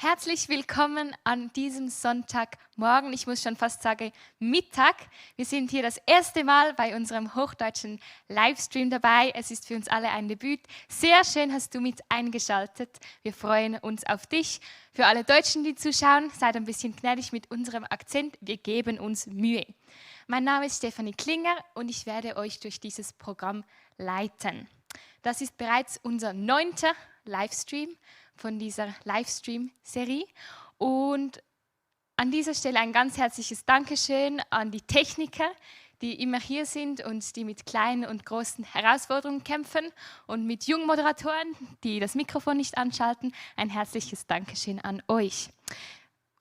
Herzlich willkommen an diesem Sonntagmorgen. Ich muss schon fast sagen Mittag. Wir sind hier das erste Mal bei unserem hochdeutschen Livestream dabei. Es ist für uns alle ein Debüt. Sehr schön hast du mit eingeschaltet. Wir freuen uns auf dich. Für alle Deutschen, die zuschauen, seid ein bisschen gnädig mit unserem Akzent. Wir geben uns Mühe. Mein Name ist Stefanie Klinger und ich werde euch durch dieses Programm leiten. Das ist bereits unser 9. Livestream von dieser Livestream-Serie. Und an dieser Stelle ein ganz herzliches Dankeschön an die Techniker, die immer hier sind und die mit kleinen und großen Herausforderungen kämpfen und mit jungen Moderatoren, die das Mikrofon nicht anschalten. Ein herzliches Dankeschön an euch.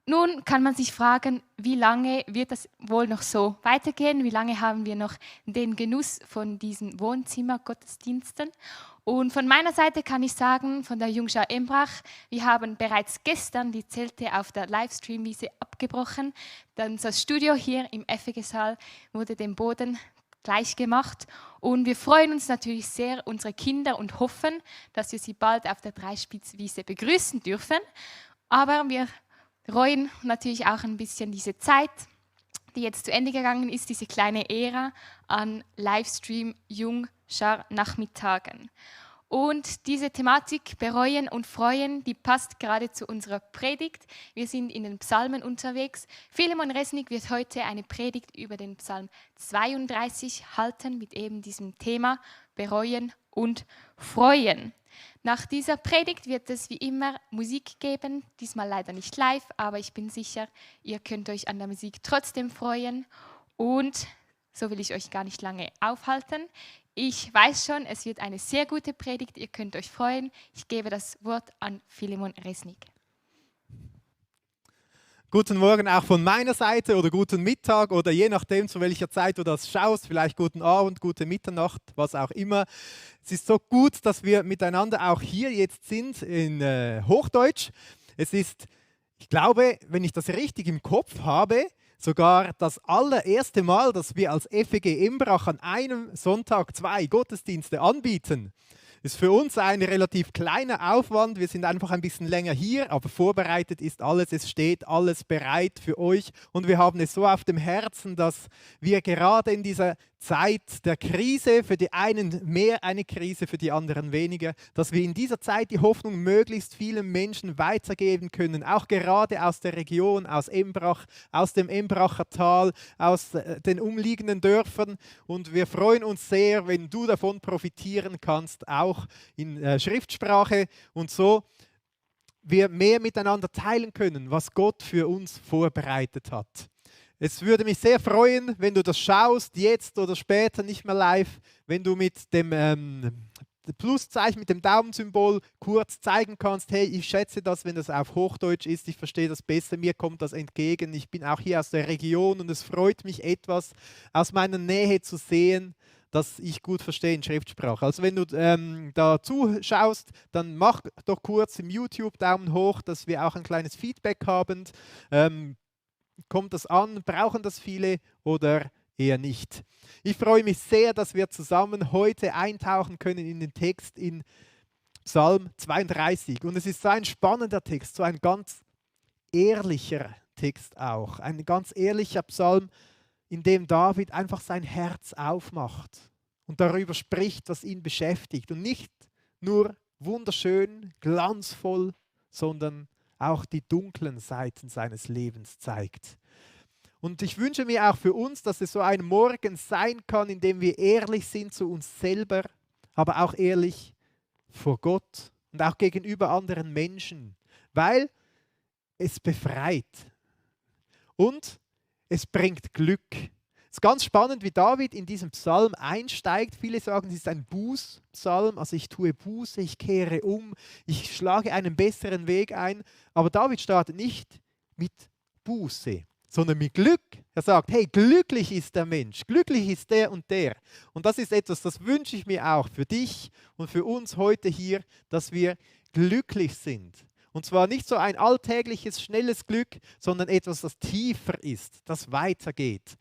Nun kann man sich fragen, wie lange wird das wohl noch so weitergehen? Wie lange haben wir noch den Genuss von diesen Wohnzimmergottesdiensten? Und von meiner Seite kann ich sagen, von der Jungschar Embrach, wir haben bereits gestern die Zelte auf der Livestream-Wiese abgebrochen. Dann das Studio hier im FEG-Saal wurde dem Boden gleich gemacht. Und wir freuen uns natürlich sehr, unsere Kinder, und hoffen, dass wir sie bald auf der Dreispitzwiese begrüßen dürfen. Aber wir reuen natürlich auch ein bisschen diese Zeit, die jetzt zu Ende gegangen ist, diese kleine Ära an Livestream-Jungschar-Nachmittagen. Und diese Thematik bereuen und freuen, die passt gerade zu unserer Predigt. Wir sind in den Psalmen unterwegs. Philemon Resnick wird heute eine Predigt über den Psalm 32 halten mit eben diesem Thema bereuen und freuen. Nach dieser Predigt wird es wie immer Musik geben, diesmal leider nicht live, aber ich bin sicher, ihr könnt euch an der Musik trotzdem freuen. Und so will ich euch gar nicht lange aufhalten. Ich weiß schon, es wird eine sehr gute Predigt, ihr könnt euch freuen. Ich gebe das Wort an Philemon Resnick. Guten Morgen auch von meiner Seite oder guten Mittag oder je nachdem, zu welcher Zeit du das schaust, vielleicht guten Abend, gute Mitternacht, was auch immer. Es ist so gut, dass wir miteinander auch hier jetzt sind in Hochdeutsch. Es ist, ich glaube, wenn ich das richtig im Kopf habe, sogar das allererste Mal, dass wir als FEG Embrach an einem Sonntag 2 Gottesdienste anbieten. Ist für uns ein relativ kleiner Aufwand. Wir sind einfach ein bisschen länger hier, aber vorbereitet ist alles. Es steht alles bereit für euch. Und wir haben es so auf dem Herzen, dass wir gerade in dieser Zeit der Krise, für die einen mehr eine Krise, für die anderen weniger, dass wir in dieser Zeit die Hoffnung möglichst vielen Menschen weitergeben können. Auch gerade aus der Region, aus Embrach, aus dem Embracher Tal, aus den umliegenden Dörfern. Und wir freuen uns sehr, wenn du davon profitieren kannst, auch in Schriftsprache und so wir mehr miteinander teilen können, was Gott für uns vorbereitet hat. Es würde mich sehr freuen, wenn du das schaust, jetzt oder später, nicht mehr live, wenn du mit dem Pluszeichen, mit dem Daumensymbol kurz zeigen kannst, hey, ich schätze das, wenn das auf Hochdeutsch ist, ich verstehe das besser, mir kommt das entgegen, ich bin auch hier aus der Region und es freut mich etwas aus meiner Nähe zu sehen, dass ich gut verstehe in Schriftsprache. Also wenn du da zuschaust, dann mach doch kurz im YouTube Daumen hoch, dass wir auch ein kleines Feedback haben. Kommt das an? Brauchen das viele oder eher nicht? Ich freue mich sehr, dass wir zusammen heute eintauchen können in den Text in Psalm 32. Und es ist so ein spannender Text, so ein ganz ehrlicher Text auch. Ein ganz ehrlicher Psalm, in dem David einfach sein Herz aufmacht und darüber spricht, was ihn beschäftigt. Und nicht nur wunderschön, glanzvoll, sondern auch die dunklen Seiten seines Lebens zeigt. Und ich wünsche mir auch für uns, dass es so ein Morgen sein kann, in dem wir ehrlich sind zu uns selber, aber auch ehrlich vor Gott und auch gegenüber anderen Menschen, weil es befreit und es bringt Glück. Es ist ganz spannend, wie David in diesem Psalm einsteigt. Viele sagen, es ist ein Bußpsalm, also ich tue Buße, ich kehre um, ich schlage einen besseren Weg ein. Aber David startet nicht mit Buße, sondern mit Glück. Er sagt, hey, glücklich ist der Mensch, glücklich ist der und der. Und das ist etwas, das wünsche ich mir auch für dich und für uns heute hier, dass wir glücklich sind. Und zwar nicht so ein alltägliches, schnelles Glück, sondern etwas, das tiefer ist, das weitergeht.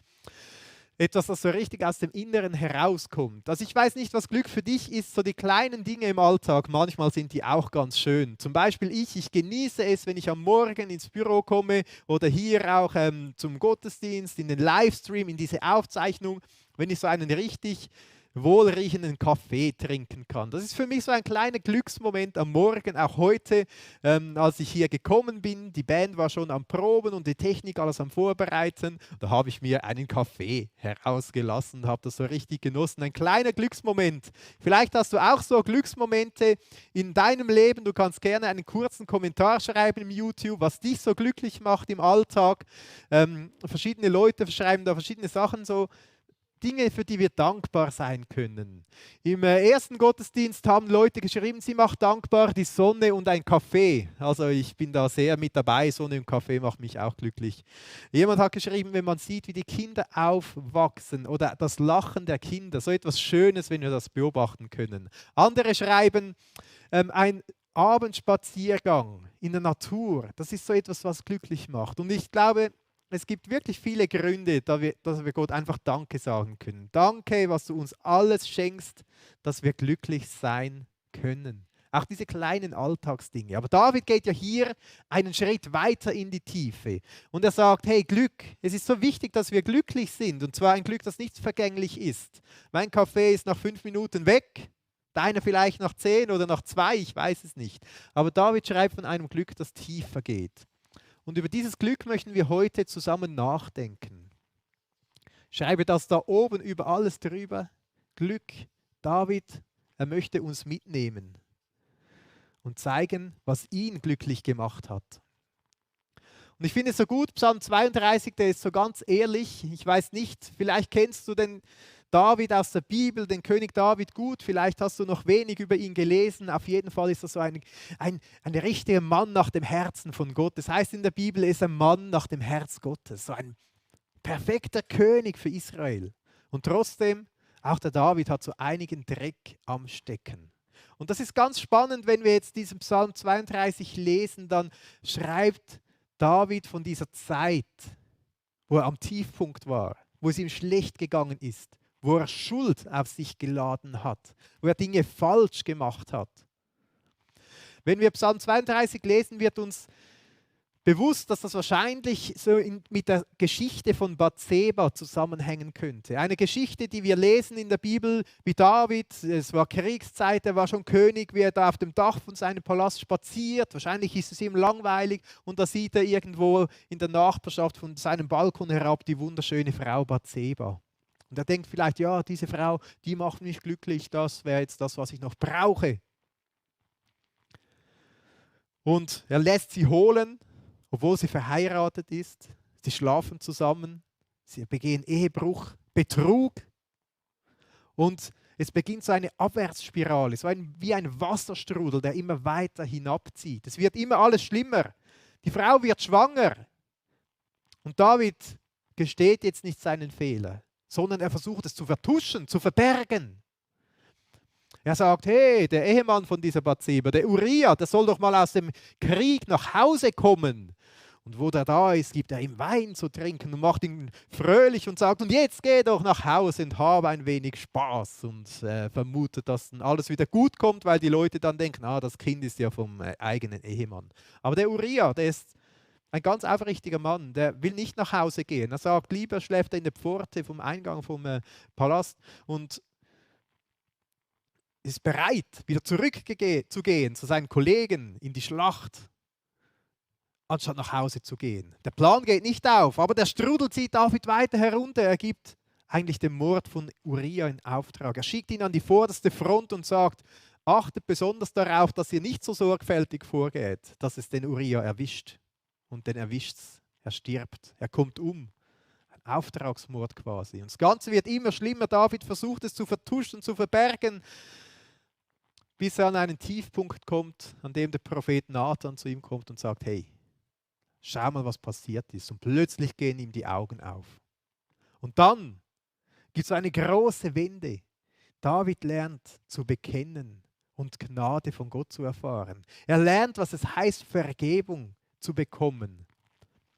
Etwas, das so richtig aus dem Inneren herauskommt. Also ich weiß nicht, was Glück für dich ist, so die kleinen Dinge im Alltag, manchmal sind die auch ganz schön. Zum Beispiel ich genieße es, wenn ich am Morgen ins Büro komme oder hier auch zum Gottesdienst, in den Livestream, in diese Aufzeichnung, wenn ich so einen richtig wohlriechenden Kaffee trinken kann. Das ist für mich so ein kleiner Glücksmoment am Morgen, auch heute, als ich hier gekommen bin. Die Band war schon am Proben und die Technik alles am Vorbereiten. Da habe ich mir einen Kaffee herausgelassen, habe das so richtig genossen. Ein kleiner Glücksmoment. Vielleicht hast du auch so Glücksmomente in deinem Leben. Du kannst gerne einen kurzen Kommentar schreiben im YouTube, was dich so glücklich macht im Alltag. Verschiedene Leute schreiben da verschiedene Sachen so. Dinge, für die wir dankbar sein können. Im ersten Gottesdienst haben Leute geschrieben, sie macht dankbar die Sonne und ein Kaffee. Also ich bin da sehr mit dabei, Sonne und Kaffee macht mich auch glücklich. Jemand hat geschrieben, wenn man sieht, wie die Kinder aufwachsen oder das Lachen der Kinder, so etwas Schönes, wenn wir das beobachten können. Andere schreiben, ein Abendspaziergang in der Natur, das ist so etwas, was glücklich macht. Und ich glaube, es gibt wirklich viele Gründe, dass wir Gott einfach Danke sagen können. Danke, was du uns alles schenkst, dass wir glücklich sein können. Auch diese kleinen Alltagsdinge. Aber David geht ja hier einen Schritt weiter in die Tiefe. Und er sagt, hey, Glück, es ist so wichtig, dass wir glücklich sind. Und zwar ein Glück, das nicht vergänglich ist. Mein Kaffee ist nach 5 Minuten weg. Deiner vielleicht nach 10 oder nach 2, ich weiß es nicht. Aber David schreibt von einem Glück, das tiefer geht. Und über dieses Glück möchten wir heute zusammen nachdenken. Schreibe das da oben über alles drüber. Glück, David, er möchte uns mitnehmen und zeigen, was ihn glücklich gemacht hat. Und ich finde es so gut, Psalm 32, der ist so ganz ehrlich. Ich weiß nicht, vielleicht kennst du den David aus der Bibel, den König David gut, vielleicht hast du noch wenig über ihn gelesen. Auf jeden Fall ist er so ein richtiger Mann nach dem Herzen von Gott. Das heißt in der Bibel, er ist ein Mann nach dem Herz Gottes, so ein perfekter König für Israel. Und trotzdem, auch der David hat so einigen Dreck am Stecken. Und das ist ganz spannend, wenn wir jetzt diesen Psalm 32 lesen, dann schreibt David von dieser Zeit, wo er am Tiefpunkt war, wo es ihm schlecht gegangen ist, wo er Schuld auf sich geladen hat, wo er Dinge falsch gemacht hat. Wenn wir Psalm 32 lesen, wird uns bewusst, dass das wahrscheinlich so mit der Geschichte von Bathseba zusammenhängen könnte. Eine Geschichte, die wir lesen in der Bibel, wie David, es war Kriegszeit, er war schon König, wie er da auf dem Dach von seinem Palast spaziert. Wahrscheinlich ist es ihm langweilig und da sieht er irgendwo in der Nachbarschaft von seinem Balkon herab die wunderschöne Frau Bathseba. Und er denkt vielleicht, ja, diese Frau, die macht mich glücklich, das wäre jetzt das, was ich noch brauche. Und er lässt sie holen, obwohl sie verheiratet ist. Sie schlafen zusammen, sie begehen Ehebruch, Betrug. Und es beginnt so eine Abwärtsspirale, wie ein Wasserstrudel, der immer weiter hinabzieht. Es wird immer alles schlimmer. Die Frau wird schwanger. Und David gesteht jetzt nicht seinen Fehler, sondern er versucht es zu vertuschen, zu verbergen. Er sagt, hey, der Ehemann von dieser Bathseba, der Uriah, der soll doch mal aus dem Krieg nach Hause kommen. Und wo der da ist, gibt er ihm Wein zu trinken und macht ihn fröhlich und sagt, und jetzt geh doch nach Hause und habe ein wenig Spaß. Und vermutet, dass dann alles wieder gut kommt, weil die Leute dann denken, das Kind ist ja vom eigenen Ehemann. Aber der Uriah, der ist ein ganz aufrichtiger Mann, der will nicht nach Hause gehen. Er sagt, lieber schläft er in der Pforte vom Eingang vom Palast und ist bereit, wieder zurückzugehen zu seinen Kollegen in die Schlacht, anstatt nach Hause zu gehen. Der Plan geht nicht auf, aber der Strudel zieht David weiter herunter. Er gibt eigentlich den Mord von Uriah in Auftrag. Er schickt ihn an die vorderste Front und sagt, achtet besonders darauf, dass ihr nicht so sorgfältig vorgeht, dass es den Uriah erwischt. Und den erwischt's, er stirbt, er kommt um. Ein Auftragsmord quasi. Und das Ganze wird immer schlimmer. David versucht es zu vertuschen, zu verbergen, bis er an einen Tiefpunkt kommt, an dem der Prophet Nathan zu ihm kommt und sagt, hey, schau mal, was passiert ist. Und plötzlich gehen ihm die Augen auf. Und dann gibt es eine große Wende. David lernt zu bekennen und Gnade von Gott zu erfahren. Er lernt, was es heißt, Vergebung zu bekommen.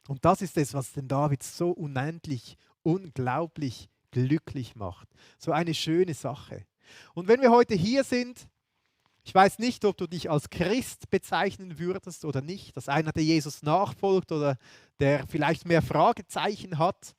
Und das ist es, was den David so unendlich, unglaublich glücklich macht. So eine schöne Sache. Und wenn wir heute hier sind, ich weiß nicht, ob du dich als Christ bezeichnen würdest oder nicht, dass einer, der Jesus nachfolgt oder der vielleicht mehr Fragezeichen hat.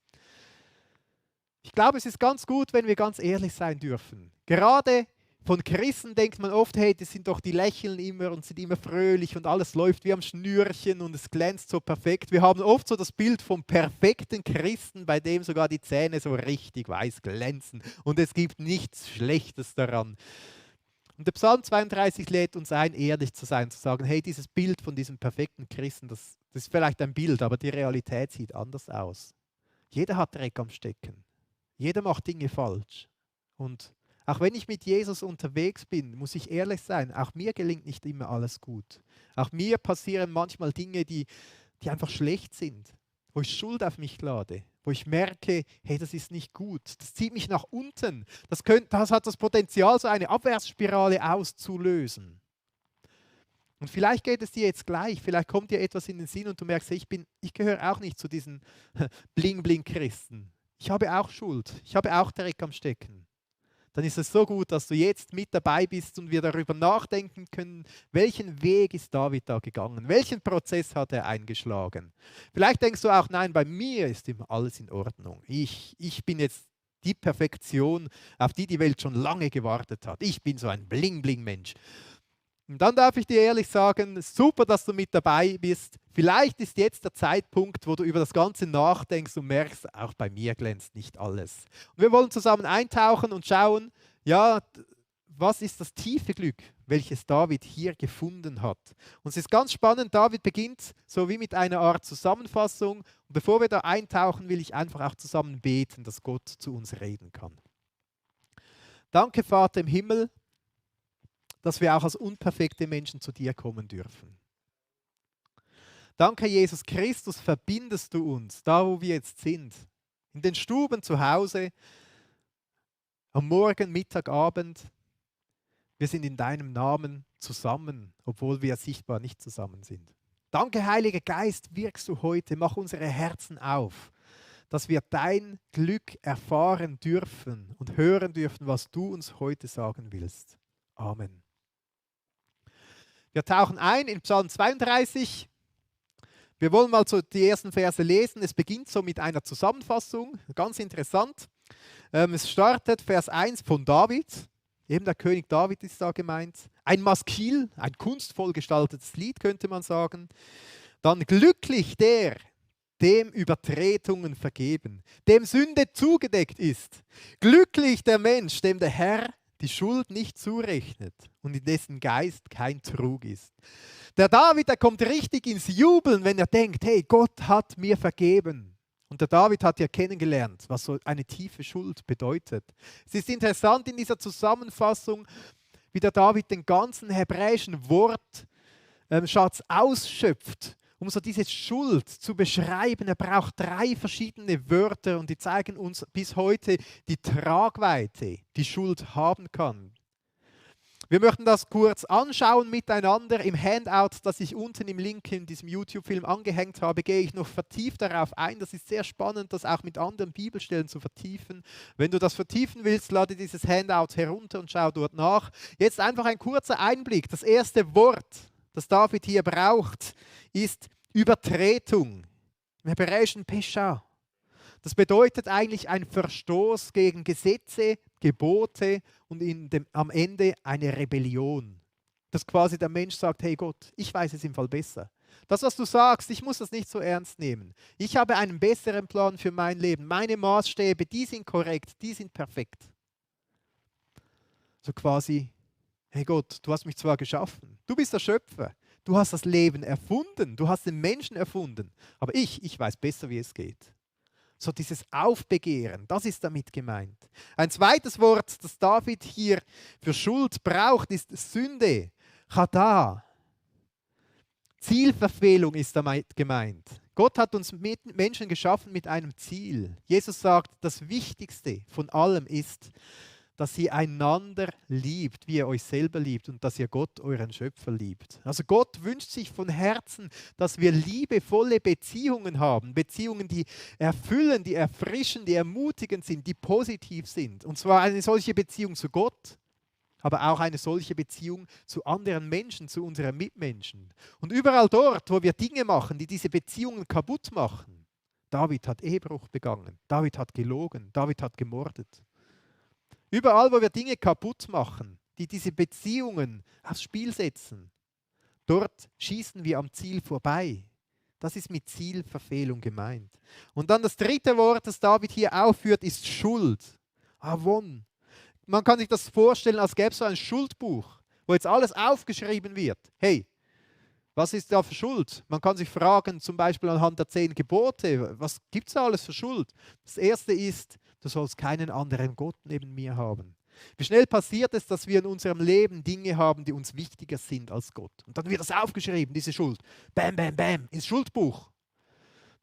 Ich glaube, es ist ganz gut, wenn wir ganz ehrlich sein dürfen. Gerade von Christen denkt man oft, hey, die sind doch, die lächeln immer und sind immer fröhlich und alles läuft wie am Schnürchen und es glänzt so perfekt. Wir haben oft so das Bild vom perfekten Christen, bei dem sogar die Zähne so richtig weiß glänzen und es gibt nichts Schlechtes daran. Und der Psalm 32 lädt uns ein, ehrlich zu sein, zu sagen, hey, dieses Bild von diesem perfekten Christen, das ist vielleicht ein Bild, aber die Realität sieht anders aus. Jeder hat Dreck am Stecken. Jeder macht Dinge falsch. Und auch wenn ich mit Jesus unterwegs bin, muss ich ehrlich sein, auch mir gelingt nicht immer alles gut. Auch mir passieren manchmal Dinge, die einfach schlecht sind, wo ich Schuld auf mich lade, wo ich merke, hey, das ist nicht gut, das zieht mich nach unten. Das hat das Potenzial, so eine Abwärtsspirale auszulösen. Und vielleicht geht es dir jetzt gleich, vielleicht kommt dir etwas in den Sinn und du merkst, hey, ich gehöre auch nicht zu diesen Bling-Bling-Christen. Ich habe auch Schuld, ich habe auch Dreck am Stecken. Dann ist es so gut, dass du jetzt mit dabei bist und wir darüber nachdenken können, welchen Weg ist David da gegangen? Welchen Prozess hat er eingeschlagen? Vielleicht denkst du auch, nein, bei mir ist immer alles in Ordnung. Ich bin jetzt die Perfektion, auf die die Welt schon lange gewartet hat. Ich bin so ein Bling-Bling-Mensch. Und dann darf ich dir ehrlich sagen, super, dass du mit dabei bist. Vielleicht ist jetzt der Zeitpunkt, wo du über das Ganze nachdenkst und merkst, auch bei mir glänzt nicht alles. Und wir wollen zusammen eintauchen und schauen, ja, was ist das tiefe Glück, welches David hier gefunden hat. Und es ist ganz spannend, David beginnt so wie mit einer Art Zusammenfassung. Und bevor wir da eintauchen, will ich einfach auch zusammen beten, dass Gott zu uns reden kann. Danke, Vater im Himmel, dass wir auch als unperfekte Menschen zu dir kommen dürfen. Danke, Jesus Christus, verbindest du uns, da wo wir jetzt sind, in den Stuben zu Hause, am Morgen, Mittag, Abend. Wir sind in deinem Namen zusammen, obwohl wir sichtbar nicht zusammen sind. Danke, Heiliger Geist, wirkst du heute, mach unsere Herzen auf, dass wir dein Glück erfahren dürfen und hören dürfen, was du uns heute sagen willst. Amen. Wir tauchen ein in Psalm 32. Wir wollen mal so die ersten Verse lesen. Es beginnt so mit einer Zusammenfassung, ganz interessant. Es startet Vers 1 von David. Eben der König David ist da gemeint. Ein Maskil, ein kunstvoll gestaltetes Lied könnte man sagen. Dann glücklich der, dem Übertretungen vergeben, dem Sünde zugedeckt ist. Glücklich der Mensch, dem der Herr die Schuld nicht zurechnet und in dessen Geist kein Trug ist. Der David, der kommt richtig ins Jubeln, wenn er denkt, hey, Gott hat mir vergeben. Und der David hat ja kennengelernt, was so eine tiefe Schuld bedeutet. Es ist interessant in dieser Zusammenfassung, wie der David den ganzen hebräischen Wortschatz ausschöpft, um so diese Schuld zu beschreiben. Er braucht 3 verschiedene Wörter und die zeigen uns bis heute die Tragweite, die Schuld haben kann. Wir möchten das kurz anschauen miteinander. Im Handout, das ich unten im Link in diesem YouTube-Film angehängt habe, gehe ich noch vertieft darauf ein. Das ist sehr spannend, das auch mit anderen Bibelstellen zu vertiefen. Wenn du das vertiefen willst, lade dieses Handout herunter und schau dort nach. Jetzt einfach ein kurzer Einblick. Das erste Wort, das David hier braucht, ist Übertretung. Im Hebräischen Pesha. Das bedeutet eigentlich ein Verstoß gegen Gesetze, Gebote und am Ende eine Rebellion. Dass quasi der Mensch sagt, hey Gott, ich weiß es im Fall besser. Das, was du sagst, ich muss das nicht so ernst nehmen. Ich habe einen besseren Plan für mein Leben. Meine Maßstäbe, die sind korrekt, die sind perfekt. So quasi, hey Gott, du hast mich zwar geschaffen, du bist der Schöpfer, du hast das Leben erfunden, du hast den Menschen erfunden, aber ich weiß besser, wie es geht. So dieses Aufbegehren, das ist damit gemeint. Ein zweites Wort, das David hier für Schuld braucht, ist Sünde. Chada. Zielverfehlung ist damit gemeint. Gott hat uns Menschen geschaffen mit einem Ziel. Jesus sagt, das Wichtigste von allem ist, dass ihr einander liebt, wie ihr euch selber liebt und dass ihr Gott, euren Schöpfer, liebt. Also Gott wünscht sich von Herzen, dass wir liebevolle Beziehungen haben. Beziehungen, die erfüllen, die erfrischen, die ermutigend sind, die positiv sind. Und zwar eine solche Beziehung zu Gott, aber auch eine solche Beziehung zu anderen Menschen, zu unseren Mitmenschen. Und überall dort, wo wir Dinge machen, die diese Beziehungen kaputt machen. David hat Ehebruch begangen, David hat gelogen, David hat gemordet. Überall, wo wir Dinge kaputt machen, die diese Beziehungen aufs Spiel setzen, dort schießen wir am Ziel vorbei. Das ist mit Zielverfehlung gemeint. Und dann das dritte Wort, das David hier aufführt, ist Schuld. Avon. Man kann sich das vorstellen, als gäbe es so ein Schuldbuch, wo jetzt alles aufgeschrieben wird. Hey, was ist da für Schuld? Man kann sich fragen, zum Beispiel anhand der 10 Gebote, was gibt es da alles für Schuld? Das erste ist, du sollst keinen anderen Gott neben mir haben. Wie schnell passiert es, dass wir in unserem Leben Dinge haben, die uns wichtiger sind als Gott? Und dann wird das aufgeschrieben, diese Schuld. Bam, bam, bam, ins Schuldbuch.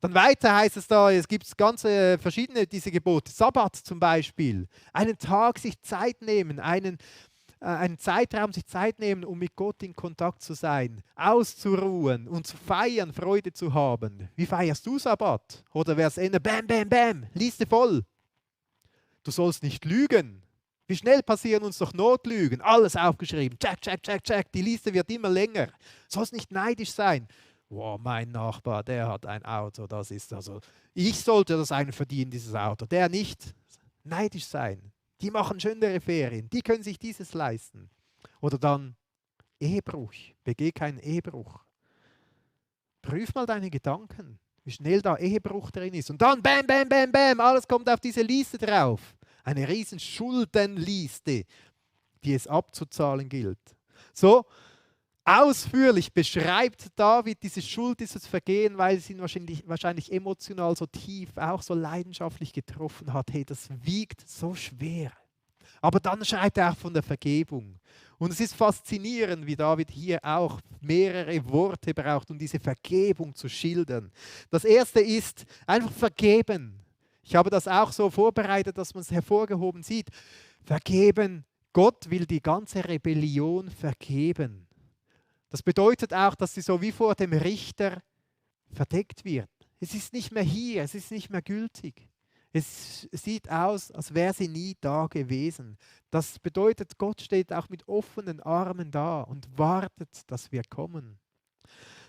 Dann weiter heißt es da, es gibt ganz verschiedene diese Gebote. Sabbat zum Beispiel. Einen Tag sich Zeit nehmen, einen Zeitraum sich Zeit nehmen, um mit Gott in Kontakt zu sein, auszuruhen und zu feiern, Freude zu haben. Wie feierst du Sabbat? Oder wäre es Ende, bam, bam, bam, Liste voll. Du sollst nicht lügen. Wie schnell passieren uns doch Notlügen? Alles aufgeschrieben. Check, check, check, check. Die Liste wird immer länger. Du sollst nicht neidisch sein. Wow, mein Nachbar, der hat ein Auto. Das ist also, ich sollte das einen verdienen, dieses Auto. Der nicht. Neidisch sein. Die machen schönere Ferien. Die können sich dieses leisten. Oder dann Ehebruch. Begeh keinen Ehebruch. Prüf mal deine Gedanken, wie schnell da Ehebruch drin ist. Und dann bam, bam, bam, bam, alles kommt auf diese Liste drauf. Eine riesen Schuldenliste, die es abzuzahlen gilt. So ausführlich beschreibt David diese Schuld, dieses Vergehen, weil es ihn wahrscheinlich emotional so tief, auch so leidenschaftlich getroffen hat. Hey, das wiegt so schwer. Aber dann schreibt er auch von der Vergebung. Und es ist faszinierend, wie David hier auch mehrere Worte braucht, um diese Vergebung zu schildern. Das erste ist einfach vergeben. Ich habe das auch so vorbereitet, dass man es hervorgehoben sieht. Vergeben. Gott will die ganze Rebellion vergeben. Das bedeutet auch, dass sie so wie vor dem Richter verdeckt wird. Es ist nicht mehr hier, es ist nicht mehr gültig. Es sieht aus, als wäre sie nie da gewesen. Das bedeutet, Gott steht auch mit offenen Armen da und wartet, dass wir kommen.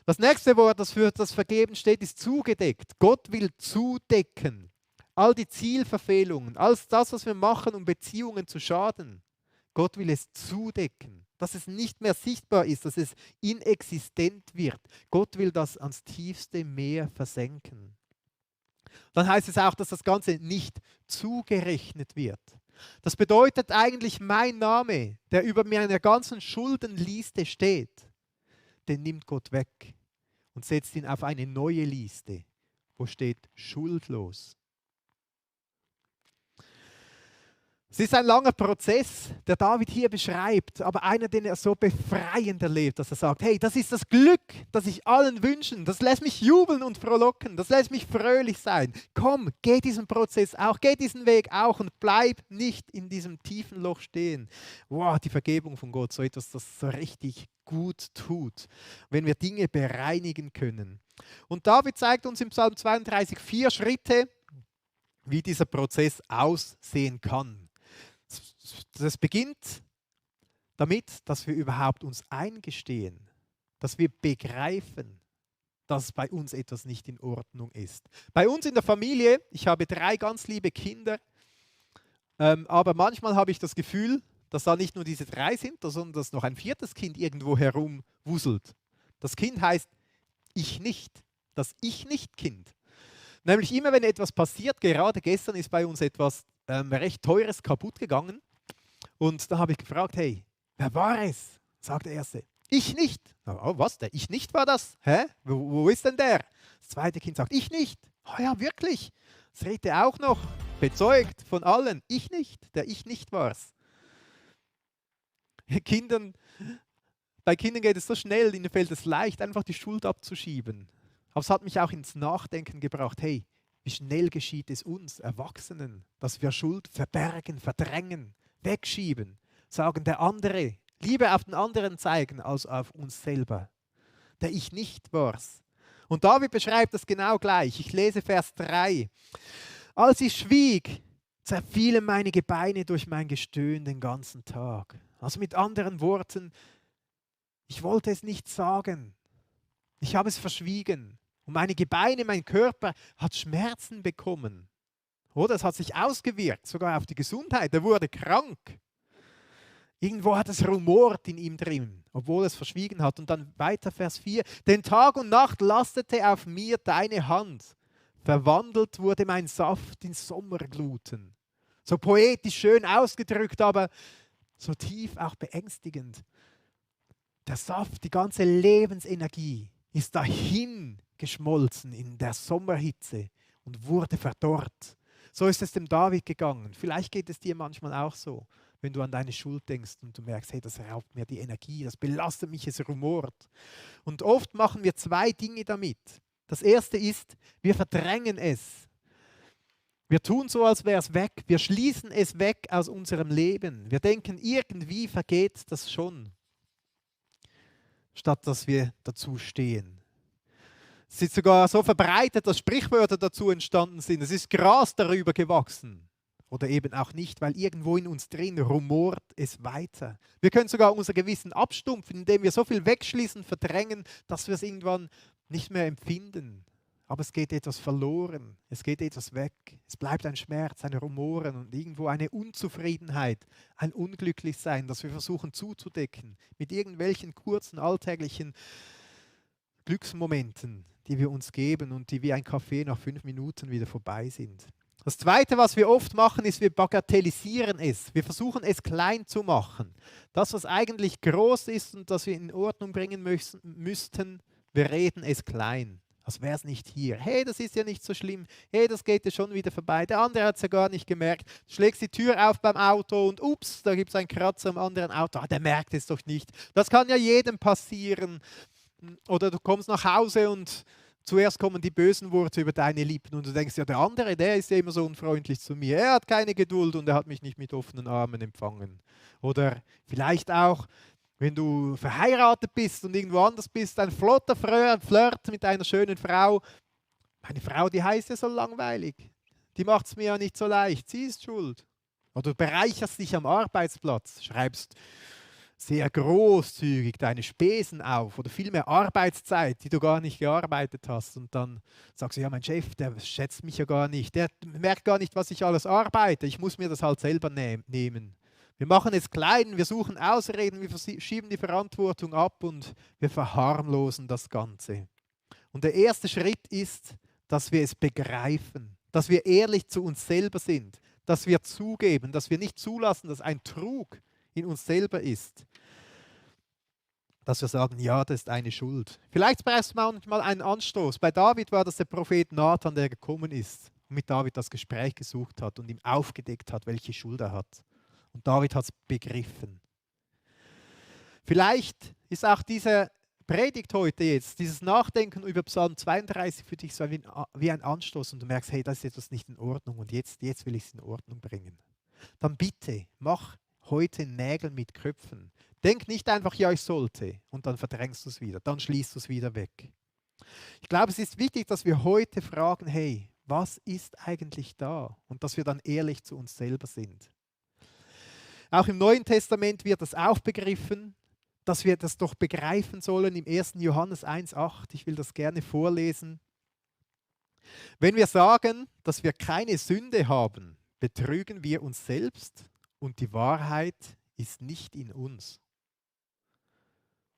Das nächste Wort, das für das Vergeben steht, ist zugedeckt. Gott will zudecken. All die Zielverfehlungen, alles das, was wir machen, um Beziehungen zu schaden. Gott will es zudecken, dass es nicht mehr sichtbar ist, dass es inexistent wird. Gott will das ans tiefste Meer versenken. Dann heißt es auch, dass das Ganze nicht zugerechnet wird. Das bedeutet eigentlich, mein Name, der über meiner ganzen Schuldenliste steht, den nimmt Gott weg und setzt ihn auf eine neue Liste, wo steht schuldlos. Es ist ein langer Prozess, der David hier beschreibt, aber einer, den er so befreiend erlebt, dass er sagt, hey, das ist das Glück, das ich allen wünschen, das lässt mich jubeln und frohlocken, das lässt mich fröhlich sein. Komm, geh diesen Prozess auch, geh diesen Weg auch und bleib nicht in diesem tiefen Loch stehen. Wow, die Vergebung von Gott, so etwas, das so richtig gut tut, wenn wir Dinge bereinigen können. Und David zeigt uns im Psalm 32 4 Schritte, wie dieser Prozess aussehen kann. Das beginnt damit, dass wir überhaupt uns eingestehen, dass wir begreifen, dass bei uns etwas nicht in Ordnung ist. Bei uns in der Familie, ich habe 3 ganz liebe Kinder, aber manchmal habe ich das Gefühl, dass da nicht nur diese 3 sind, sondern dass noch ein 4. Kind irgendwo herumwuselt. Das Kind heißt Ich nicht, das Ich nicht Kind. Nämlich immer, wenn etwas passiert, gerade gestern ist bei uns etwas recht Teures kaputt gegangen. Und da habe ich gefragt, hey, wer war es? Sagt der Erste, ich nicht. Oh, was, der Ich nicht war das? Hä? Wo ist denn der? Das zweite Kind sagt, ich nicht. Oh ja, wirklich. Das dritte auch noch, bezeugt von allen, ich nicht, der Ich nicht war's. Bei Kindern geht es so schnell, ihnen fällt es leicht, einfach die Schuld abzuschieben. Aber es hat mich auch ins Nachdenken gebracht, hey, wie schnell geschieht es uns Erwachsenen, dass wir Schuld verbergen, verdrängen, wegschieben, sagen, der andere, lieber auf den anderen zeigen als auf uns selber. Der Ich nicht war's. Und David beschreibt das genau gleich. Ich lese Vers 3. Als ich schwieg, zerfielen meine Gebeine durch mein Gestöhn den ganzen Tag. Also mit anderen Worten, ich wollte es nicht sagen. Ich habe es verschwiegen. Und meine Gebeine, mein Körper hat Schmerzen bekommen. Oder es hat sich ausgewirkt, sogar auf die Gesundheit. Er wurde krank. Irgendwo hat es rumort in ihm drin, obwohl es verschwiegen hat. Und dann weiter Vers 4. Denn Tag und Nacht lastete auf mir deine Hand. Verwandelt wurde mein Saft in Sommergluten. So poetisch schön ausgedrückt, aber so tief auch beängstigend. Der Saft, die ganze Lebensenergie ist dahin geschmolzen in der Sommerhitze und wurde verdorrt. So ist es dem David gegangen. Vielleicht geht es dir manchmal auch so, wenn du an deine Schuld denkst und du merkst, hey, das raubt mir die Energie, das belastet mich, es rumort. Und oft machen wir zwei Dinge damit. Das erste ist, wir verdrängen es. Wir tun so, als wäre es weg. Wir schließen es weg aus unserem Leben. Wir denken, irgendwie vergeht das schon, statt dass wir dazu stehen. Es ist sogar so verbreitet, dass Sprichwörter dazu entstanden sind. Es ist Gras darüber gewachsen. Oder eben auch nicht, weil irgendwo in uns drin rumort es weiter. Wir können sogar unser Gewissen abstumpfen, indem wir so viel wegschließen, verdrängen, dass wir es irgendwann nicht mehr empfinden. Aber es geht etwas verloren, es geht etwas weg. Es bleibt ein Schmerz, ein Rumoren und irgendwo eine Unzufriedenheit, ein Unglücklichsein, das wir versuchen zuzudecken mit irgendwelchen kurzen alltäglichen Glücksmomenten, die wir uns geben und die wie ein Kaffee nach 5 Minuten wieder vorbei sind. Das Zweite, was wir oft machen, ist, wir bagatellisieren es. Wir versuchen es klein zu machen. Das, was eigentlich groß ist und das wir in Ordnung bringen müssten, wir reden es klein. Als wäre es nicht hier. Hey, das ist ja nicht so schlimm. Hey, das geht ja schon wieder vorbei. Der andere hat es ja gar nicht gemerkt. Du schlägst die Tür auf beim Auto und ups, da gibt es einen Kratzer am anderen Auto. Der merkt es doch nicht. Das kann ja jedem passieren. Oder du kommst nach Hause und zuerst kommen die bösen Worte über deine Lippen und du denkst, ja, der andere, der ist ja immer so unfreundlich zu mir. Er hat keine Geduld und er hat mich nicht mit offenen Armen empfangen. Oder vielleicht auch, wenn du verheiratet bist und irgendwo anders bist, ein flotter Flirt mit einer schönen Frau. Meine Frau, die heißt ja so langweilig. Die macht es mir ja nicht so leicht. Sie ist schuld. Oder du bereicherst dich am Arbeitsplatz, schreibst sehr großzügig deine Spesen auf oder viel mehr Arbeitszeit, die du gar nicht gearbeitet hast. Und dann sagst du, ja, mein Chef, der schätzt mich ja gar nicht. Der merkt gar nicht, was ich alles arbeite. Ich muss mir das halt selber nehmen. Wir machen es klein, wir suchen Ausreden, wir schieben die Verantwortung ab und wir verharmlosen das Ganze. Und der erste Schritt ist, dass wir es begreifen, dass wir ehrlich zu uns selber sind, dass wir zugeben, dass wir nicht zulassen, dass ein Trug in uns selber ist. Dass wir sagen, ja, das ist eine Schuld. Vielleicht brauchst du manchmal einen Anstoß. Bei David war das der Prophet Nathan, der gekommen ist und mit David das Gespräch gesucht hat und ihm aufgedeckt hat, welche Schuld er hat. Und David hat es begriffen. Vielleicht ist auch diese Predigt heute jetzt, dieses Nachdenken über Psalm 32 für dich so wie ein Anstoß und du merkst, hey, das ist etwas nicht in Ordnung und jetzt will ich es in Ordnung bringen. Dann bitte, mach heute Nägel mit Köpfen. Denk nicht einfach, ja, ich sollte und dann verdrängst du es wieder, dann schließt du es wieder weg. Ich glaube, es ist wichtig, dass wir heute fragen, hey, was ist eigentlich da? Und dass wir dann ehrlich zu uns selber sind. Auch im Neuen Testament wird das auch begriffen, dass wir das doch begreifen sollen im 1. Johannes 1,8. Ich will das gerne vorlesen. Wenn wir sagen, dass wir keine Sünde haben, betrügen wir uns selbst und die Wahrheit ist nicht in uns.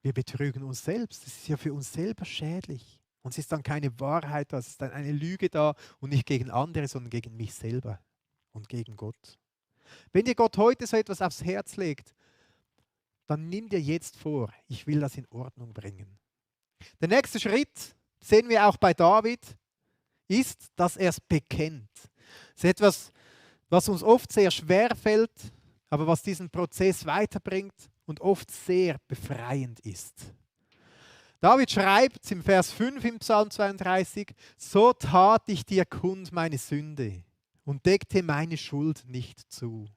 Wir betrügen uns selbst. Das ist ja für uns selber schädlich. Und es ist dann keine Wahrheit da, es ist dann eine Lüge da und nicht gegen andere, sondern gegen mich selber und gegen Gott. Wenn dir Gott heute so etwas aufs Herz legt, dann nimm dir jetzt vor, ich will das in Ordnung bringen. Der nächste Schritt, sehen wir auch bei David, ist, dass er es bekennt. Das ist etwas, was uns oft sehr schwer fällt, aber was diesen Prozess weiterbringt und oft sehr befreiend ist. David schreibt im Vers 5 im Psalm 32, so tat ich dir kund meine Sünde und deckte meine Schuld nicht zu.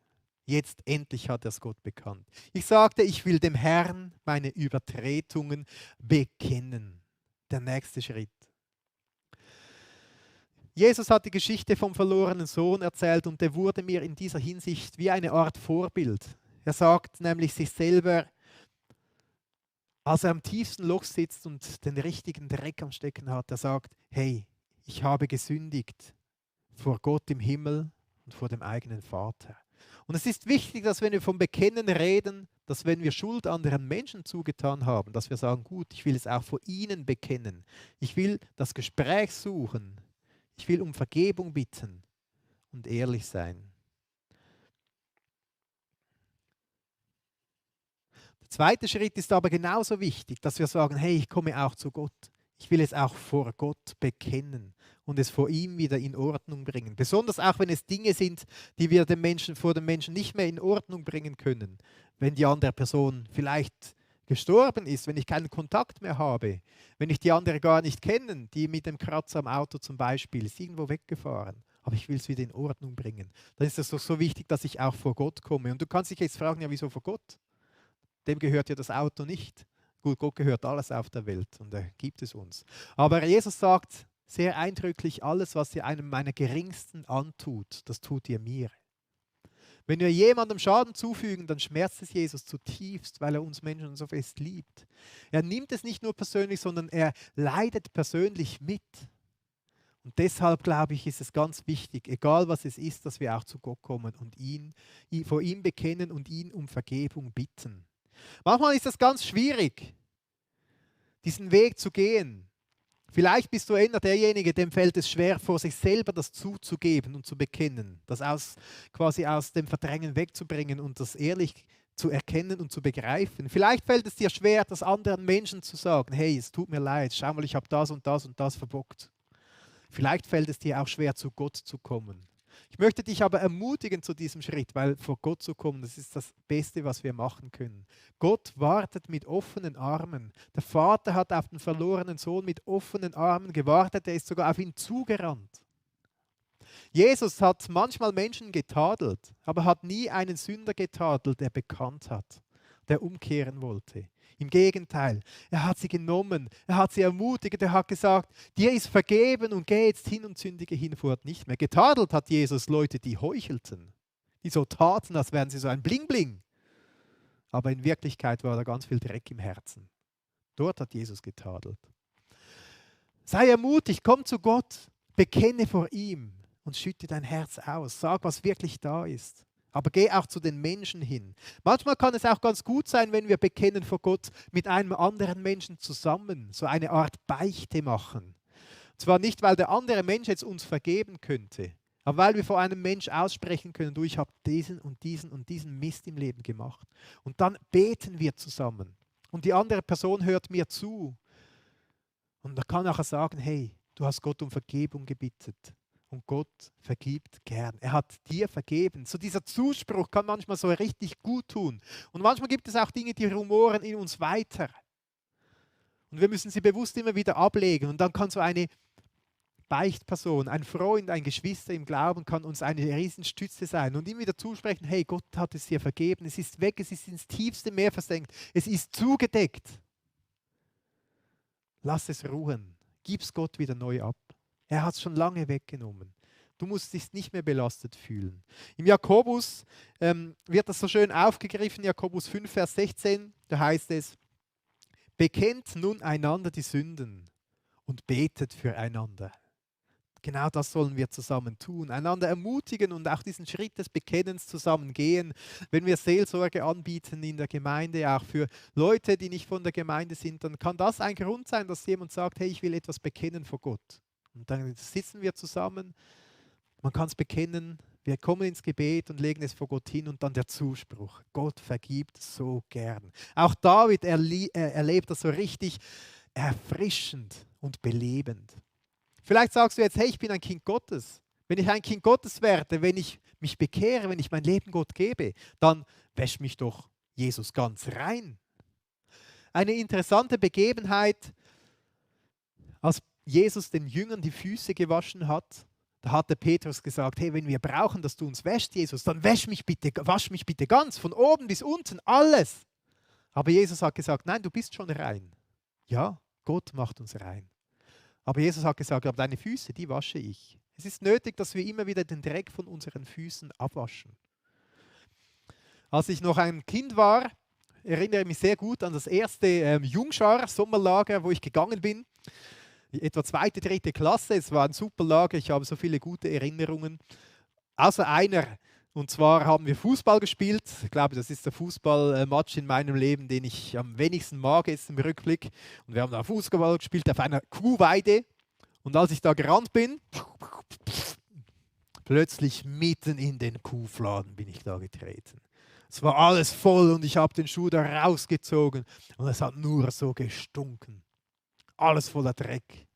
Jetzt endlich hat er es Gott bekannt. Ich sagte, ich will dem Herrn meine Übertretungen bekennen. Der nächste Schritt. Jesus hat die Geschichte vom verlorenen Sohn erzählt und der wurde mir in dieser Hinsicht wie eine Art Vorbild. Er sagt nämlich sich selber, als er am tiefsten Loch sitzt und den richtigen Dreck am Stecken hat, er sagt, hey, ich habe gesündigt vor Gott im Himmel und vor dem eigenen Vater. Und es ist wichtig, dass wenn wir vom Bekennen reden, dass wenn wir Schuld anderen Menschen zugetan haben, dass wir sagen, gut, ich will es auch vor ihnen bekennen. Ich will das Gespräch suchen. Ich will um Vergebung bitten und ehrlich sein. Der zweite Schritt ist aber genauso wichtig, dass wir sagen, hey, ich komme auch zu Gott. Ich will es auch vor Gott bekennen und es vor ihm wieder in Ordnung bringen. Besonders auch, wenn es Dinge sind, die wir vor dem Menschen nicht mehr in Ordnung bringen können. Wenn die andere Person vielleicht gestorben ist, wenn ich keinen Kontakt mehr habe, wenn ich die andere gar nicht kenne, die mit dem Kratzer am Auto zum Beispiel ist irgendwo weggefahren, aber ich will es wieder in Ordnung bringen. Dann ist es doch so wichtig, dass ich auch vor Gott komme. Und du kannst dich jetzt fragen, ja, wieso vor Gott? Dem gehört ja das Auto nicht. Gut, Gott gehört alles auf der Welt und er gibt es uns. Aber Jesus sagt sehr eindrücklich, alles, was ihr einem meiner Geringsten antut, das tut ihr mir. Wenn wir jemandem Schaden zufügen, dann schmerzt es Jesus zutiefst, weil er uns Menschen so fest liebt. Er nimmt es nicht nur persönlich, sondern er leidet persönlich mit. Und deshalb, glaube ich, ist es ganz wichtig, egal was es ist, dass wir auch zu Gott kommen und vor ihm bekennen und ihn um Vergebung bitten. Manchmal ist es ganz schwierig, diesen Weg zu gehen. Vielleicht bist du eher derjenige, dem fällt es schwer, vor sich selber das zuzugeben und zu bekennen, das quasi aus dem Verdrängen wegzubringen und das ehrlich zu erkennen und zu begreifen. Vielleicht fällt es dir schwer, das anderen Menschen zu sagen, hey, es tut mir leid, schau mal, ich habe das und das und das verbockt. Vielleicht fällt es dir auch schwer, zu Gott zu kommen. Ich möchte dich aber ermutigen zu diesem Schritt, weil vor Gott zu kommen, das ist das Beste, was wir machen können. Gott wartet mit offenen Armen. Der Vater hat auf den verlorenen Sohn mit offenen Armen gewartet, er ist sogar auf ihn zugerannt. Jesus hat manchmal Menschen getadelt, aber hat nie einen Sünder getadelt, der bekannt hat, der umkehren wollte. Im Gegenteil, er hat sie genommen, er hat sie ermutigt, er hat gesagt, dir ist vergeben und geh jetzt hin und sündige hinfort nicht mehr. Getadelt hat Jesus Leute, die heuchelten, die so taten, als wären sie so ein Bling-Bling. Aber in Wirklichkeit war da ganz viel Dreck im Herzen. Dort hat Jesus getadelt. Sei ermutigt, komm zu Gott, bekenne vor ihm und schütte dein Herz aus. Sag, was wirklich da ist. Aber geh auch zu den Menschen hin. Manchmal kann es auch ganz gut sein, wenn wir bekennen vor Gott mit einem anderen Menschen zusammen, so eine Art Beichte machen. Zwar nicht, weil der andere Mensch jetzt uns vergeben könnte, aber weil wir vor einem Mensch aussprechen können, du, ich habe diesen und diesen und diesen Mist im Leben gemacht. Und dann beten wir zusammen. Und die andere Person hört mir zu. Und man kann nachher sagen, hey, du hast Gott um Vergebung gebittet. Und Gott vergibt gern. Er hat dir vergeben. So dieser Zuspruch kann manchmal so richtig gut tun. Und manchmal gibt es auch Dinge, die rumoren in uns weiter. Und wir müssen sie bewusst immer wieder ablegen. Und dann kann so eine Beichtperson, ein Freund, ein Geschwister im Glauben kann uns eine Riesenstütze sein. Und ihm wieder zusprechen, hey, Gott hat es dir vergeben. Es ist weg, es ist ins tiefste Meer versenkt. Es ist zugedeckt. Lass es ruhen. Gib es Gott wieder neu ab. Er hat es schon lange weggenommen. Du musst dich nicht mehr belastet fühlen. Im Jakobus wird das so schön aufgegriffen, Jakobus 5, Vers 16, da heißt es, bekennt nun einander die Sünden und betet füreinander. Genau das sollen wir zusammen tun, einander ermutigen und auch diesen Schritt des Bekennens zusammen gehen. Wenn wir Seelsorge anbieten in der Gemeinde, auch für Leute, die nicht von der Gemeinde sind, dann kann das ein Grund sein, dass jemand sagt, hey, ich will etwas bekennen vor Gott. Und dann sitzen wir zusammen, man kann es bekennen, wir kommen ins Gebet und legen es vor Gott hin und dann der Zuspruch. Gott vergibt so gern. Auch David erlebt das so richtig erfrischend und belebend. Vielleicht sagst du jetzt, hey, ich bin ein Kind Gottes. Wenn ich ein Kind Gottes werde, wenn ich mich bekehre, wenn ich mein Leben Gott gebe, dann wäscht mich doch Jesus ganz rein. Eine interessante Begebenheit, als Jesus den Jüngern die Füße gewaschen hat, Da hatte Petrus gesagt, hey, wenn wir brauchen, dass du uns wäschst, Jesus, dann wasch mich bitte ganz, von oben bis unten, alles. Aber Jesus hat gesagt, nein, du bist schon rein. Ja, Gott macht uns rein. Aber Jesus hat gesagt, aber deine Füße, die wasche ich. Es ist nötig, dass wir immer wieder den Dreck von unseren Füßen abwaschen. Als ich noch ein Kind war, erinnere ich mich sehr gut an das erste Jungschar-Sommerlager, wo ich gegangen bin. Etwa 2., 3. Klasse. Es war ein super Lager. Ich habe so viele gute Erinnerungen. Außer einer. Und zwar haben wir Fußball gespielt. Ich glaube, das ist der Fußballmatch in meinem Leben, den ich am wenigsten mag, jetzt im Rückblick. Und wir haben da Fußball gespielt auf einer Kuhweide. Und als ich da gerannt bin, plötzlich mitten in den Kuhfladen bin ich da getreten. Es war alles voll und ich habe den Schuh da rausgezogen und es hat nur so gestunken. Alles voller Dreck.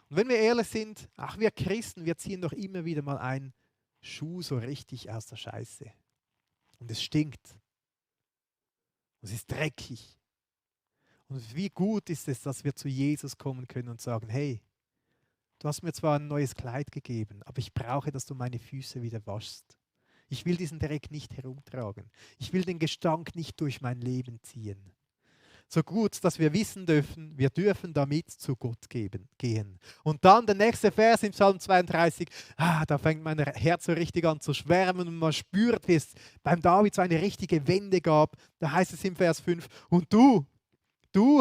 Und wenn wir ehrlich sind, ach, wir Christen, wir ziehen doch immer wieder mal einen Schuh so richtig aus der Scheiße. Und es stinkt. Und es ist dreckig. Und wie gut ist es, dass wir zu Jesus kommen können und sagen, hey, du hast mir zwar ein neues Kleid gegeben, aber ich brauche, dass du meine Füße wieder waschst. Ich will diesen Dreck nicht herumtragen. Ich will den Gestank nicht durch mein Leben ziehen. So gut, dass wir wissen dürfen, wir dürfen damit zu Gott gehen. Und dann der nächste Vers im Psalm 32, da fängt mein Herz so richtig an zu schwärmen und man spürt, wie es beim David so eine richtige Wende gab. Da heißt es im Vers 5, und du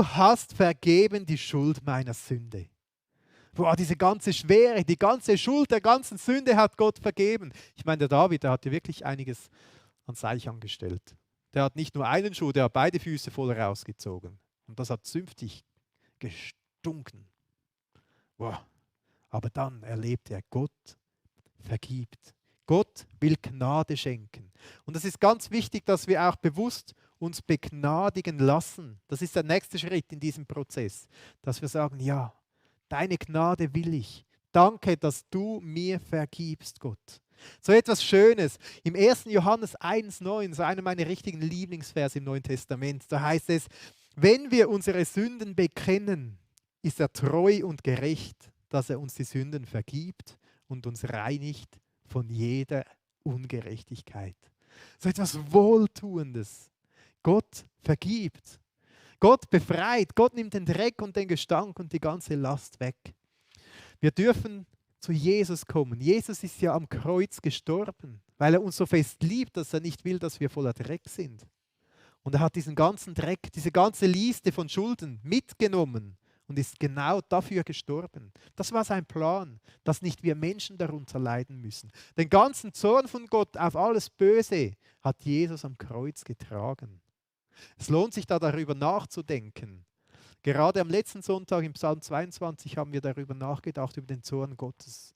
hast vergeben die Schuld meiner Sünde. Boah, diese ganze Schwere, die ganze Schuld der ganzen Sünde hat Gott vergeben. Ich meine, der David, der hat ja wirklich einiges an Seich angestellt. Der hat nicht nur einen Schuh, der hat beide Füße voll rausgezogen. Und das hat zünftig gestunken. Boah. Aber dann erlebt er, Gott vergibt. Gott will Gnade schenken. Und es ist ganz wichtig, dass wir auch bewusst uns begnadigen lassen. Das ist der nächste Schritt in diesem Prozess. Dass wir sagen, ja, deine Gnade will ich. Danke, dass du mir vergibst, Gott. So etwas Schönes. Im 1. Johannes 1,9, so einer meiner richtigen Lieblingsverse im Neuen Testament, da heißt es, wenn wir unsere Sünden bekennen, ist er treu und gerecht, dass er uns die Sünden vergibt und uns reinigt von jeder Ungerechtigkeit. So etwas Wohltuendes. Gott vergibt. Gott befreit. Gott nimmt den Dreck und den Gestank und die ganze Last weg. Wir dürfen zu Jesus kommen. Jesus ist ja am Kreuz gestorben, weil er uns so fest liebt, dass er nicht will, dass wir voller Dreck sind. Und er hat diesen ganzen Dreck, diese ganze Liste von Schulden mitgenommen und ist genau dafür gestorben. Das war sein Plan, dass nicht wir Menschen darunter leiden müssen. Den ganzen Zorn von Gott auf alles Böse hat Jesus am Kreuz getragen. Es lohnt sich da darüber nachzudenken. Gerade am letzten Sonntag im Psalm 22 haben wir darüber nachgedacht, über den Zorn Gottes,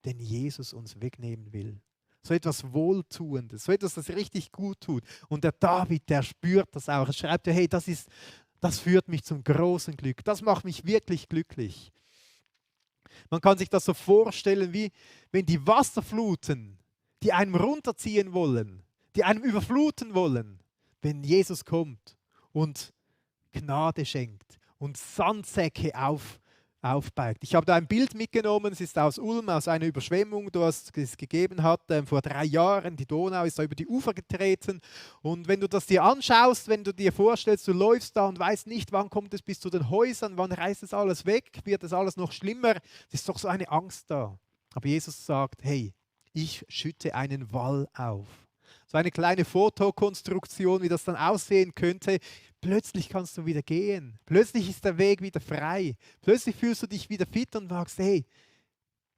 den Jesus uns wegnehmen will. So etwas Wohltuendes, so etwas, das richtig gut tut. Und der David, der spürt das auch. Er schreibt ja, hey, das führt mich zum großen Glück. Das macht mich wirklich glücklich. Man kann sich das so vorstellen, wie wenn die Wasserfluten, die einem runterziehen wollen, die einem überfluten wollen, wenn Jesus kommt und Gnade schenkt und Sandsäcke aufbaut. Ich habe da ein Bild mitgenommen, es ist aus Ulm, aus einer Überschwemmung, die es gegeben hat vor 3 Jahren. Die Donau ist da über die Ufer getreten und wenn du das dir anschaust, wenn du dir vorstellst, du läufst da und weißt nicht, wann kommt es bis zu den Häusern, wann reißt es alles weg, wird es alles noch schlimmer, es ist doch so eine Angst da. Aber Jesus sagt, hey, ich schütte einen Wall auf. So eine kleine Fotokonstruktion, wie das dann aussehen könnte. Plötzlich kannst du wieder gehen. Plötzlich ist der Weg wieder frei. Plötzlich fühlst du dich wieder fit und sagst, hey,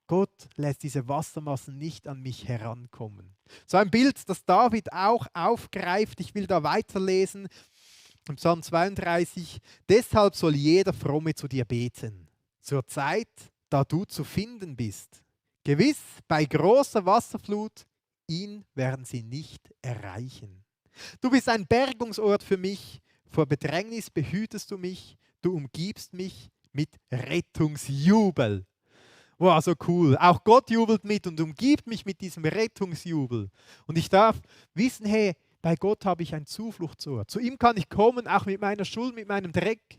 Gott lässt diese Wassermassen nicht an mich herankommen. So ein Bild, das David auch aufgreift. Ich will da weiterlesen. Im Psalm 32. Deshalb soll jeder Fromme zu dir beten. Zur Zeit, da du zu finden bist. Gewiss, bei großer Wasserflut, ihn werden sie nicht erreichen. Du bist ein Bergungsort für mich, vor Bedrängnis behütest du mich, du umgibst mich mit Rettungsjubel. Wow, so cool. Auch Gott jubelt mit und umgibt mich mit diesem Rettungsjubel. Und ich darf wissen, hey, bei Gott habe ich einen Zufluchtsort. Zu ihm kann ich kommen, auch mit meiner Schuld, mit meinem Dreck.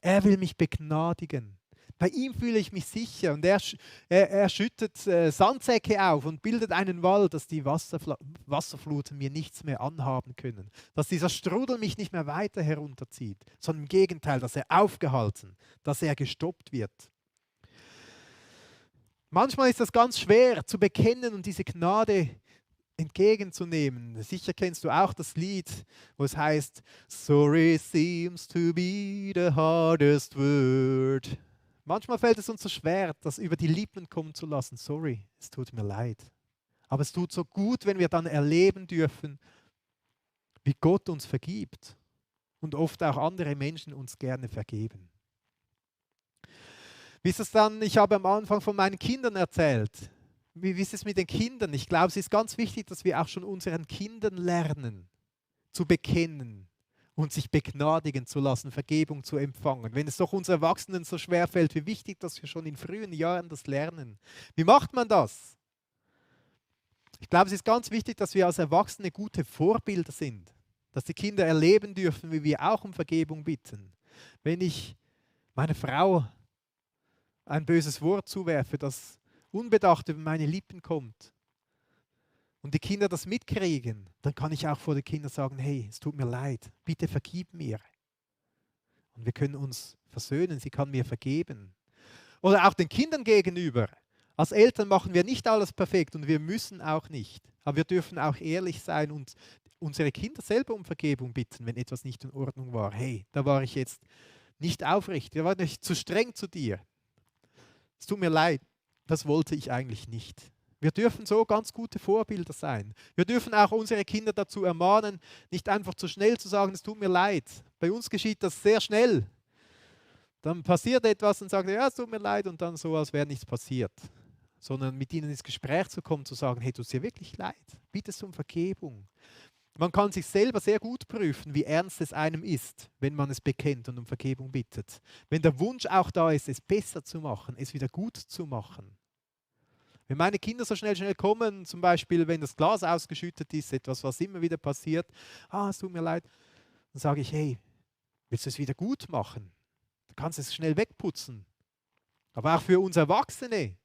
Er will mich begnadigen. Bei ihm fühle ich mich sicher und er schüttet Sandsäcke auf und bildet einen Wall, dass die Wasserfluten mir nichts mehr anhaben können. Dass dieser Strudel mich nicht mehr weiter herunterzieht, sondern im Gegenteil, dass er aufgehalten, dass er gestoppt wird. Manchmal ist das ganz schwer zu bekennen und diese Gnade entgegenzunehmen. Sicher kennst du auch das Lied, wo es heißt, Sorry seems to be the hardest word. Manchmal fällt es uns so schwer, das über die Lippen kommen zu lassen. Sorry, es tut mir leid. Aber es tut so gut, wenn wir dann erleben dürfen, wie Gott uns vergibt und oft auch andere Menschen uns gerne vergeben. Wie ist es dann, ich habe am Anfang von meinen Kindern erzählt. Wie ist es mit den Kindern? Ich glaube, es ist ganz wichtig, dass wir auch schon unseren Kindern lernen, zu bekennen und sich begnadigen zu lassen, Vergebung zu empfangen. Wenn es doch uns Erwachsenen so schwer fällt, wie wichtig, dass wir schon in frühen Jahren das lernen. Wie macht man das? Ich glaube, es ist ganz wichtig, dass wir als Erwachsene gute Vorbilder sind, dass die Kinder erleben dürfen, wie wir auch um Vergebung bitten. Wenn ich meiner Frau ein böses Wort zuwerfe, das unbedacht über meine Lippen kommt und die Kinder das mitkriegen, dann kann ich auch vor den Kindern sagen, hey, es tut mir leid, bitte vergib mir. Und wir können uns versöhnen, sie kann mir vergeben. Oder auch den Kindern gegenüber. Als Eltern machen wir nicht alles perfekt und wir müssen auch nicht. Aber wir dürfen auch ehrlich sein und unsere Kinder selber um Vergebung bitten, wenn etwas nicht in Ordnung war. Hey, da war ich jetzt nicht aufrichtig, da war ich zu streng zu dir. Es tut mir leid, das wollte ich eigentlich nicht. Wir dürfen so ganz gute Vorbilder sein. Wir dürfen auch unsere Kinder dazu ermahnen, nicht einfach zu schnell zu sagen, es tut mir leid. Bei uns geschieht das sehr schnell. Dann passiert etwas und sagt, ja, es tut mir leid und dann so, als wäre nichts passiert. Sondern mit ihnen ins Gespräch zu kommen, zu sagen, hey, tut es dir wirklich leid? Bittest du um Vergebung? Man kann sich selber sehr gut prüfen, wie ernst es einem ist, wenn man es bekennt und um Vergebung bittet. Wenn der Wunsch auch da ist, es besser zu machen, es wieder gut zu machen. Wenn meine Kinder so schnell kommen, zum Beispiel, wenn das Glas ausgeschüttet ist, etwas, was immer wieder passiert, es tut mir leid, dann sage ich, hey, willst du es wieder gut machen? Du kannst es schnell wegputzen. Aber auch für uns Erwachsene,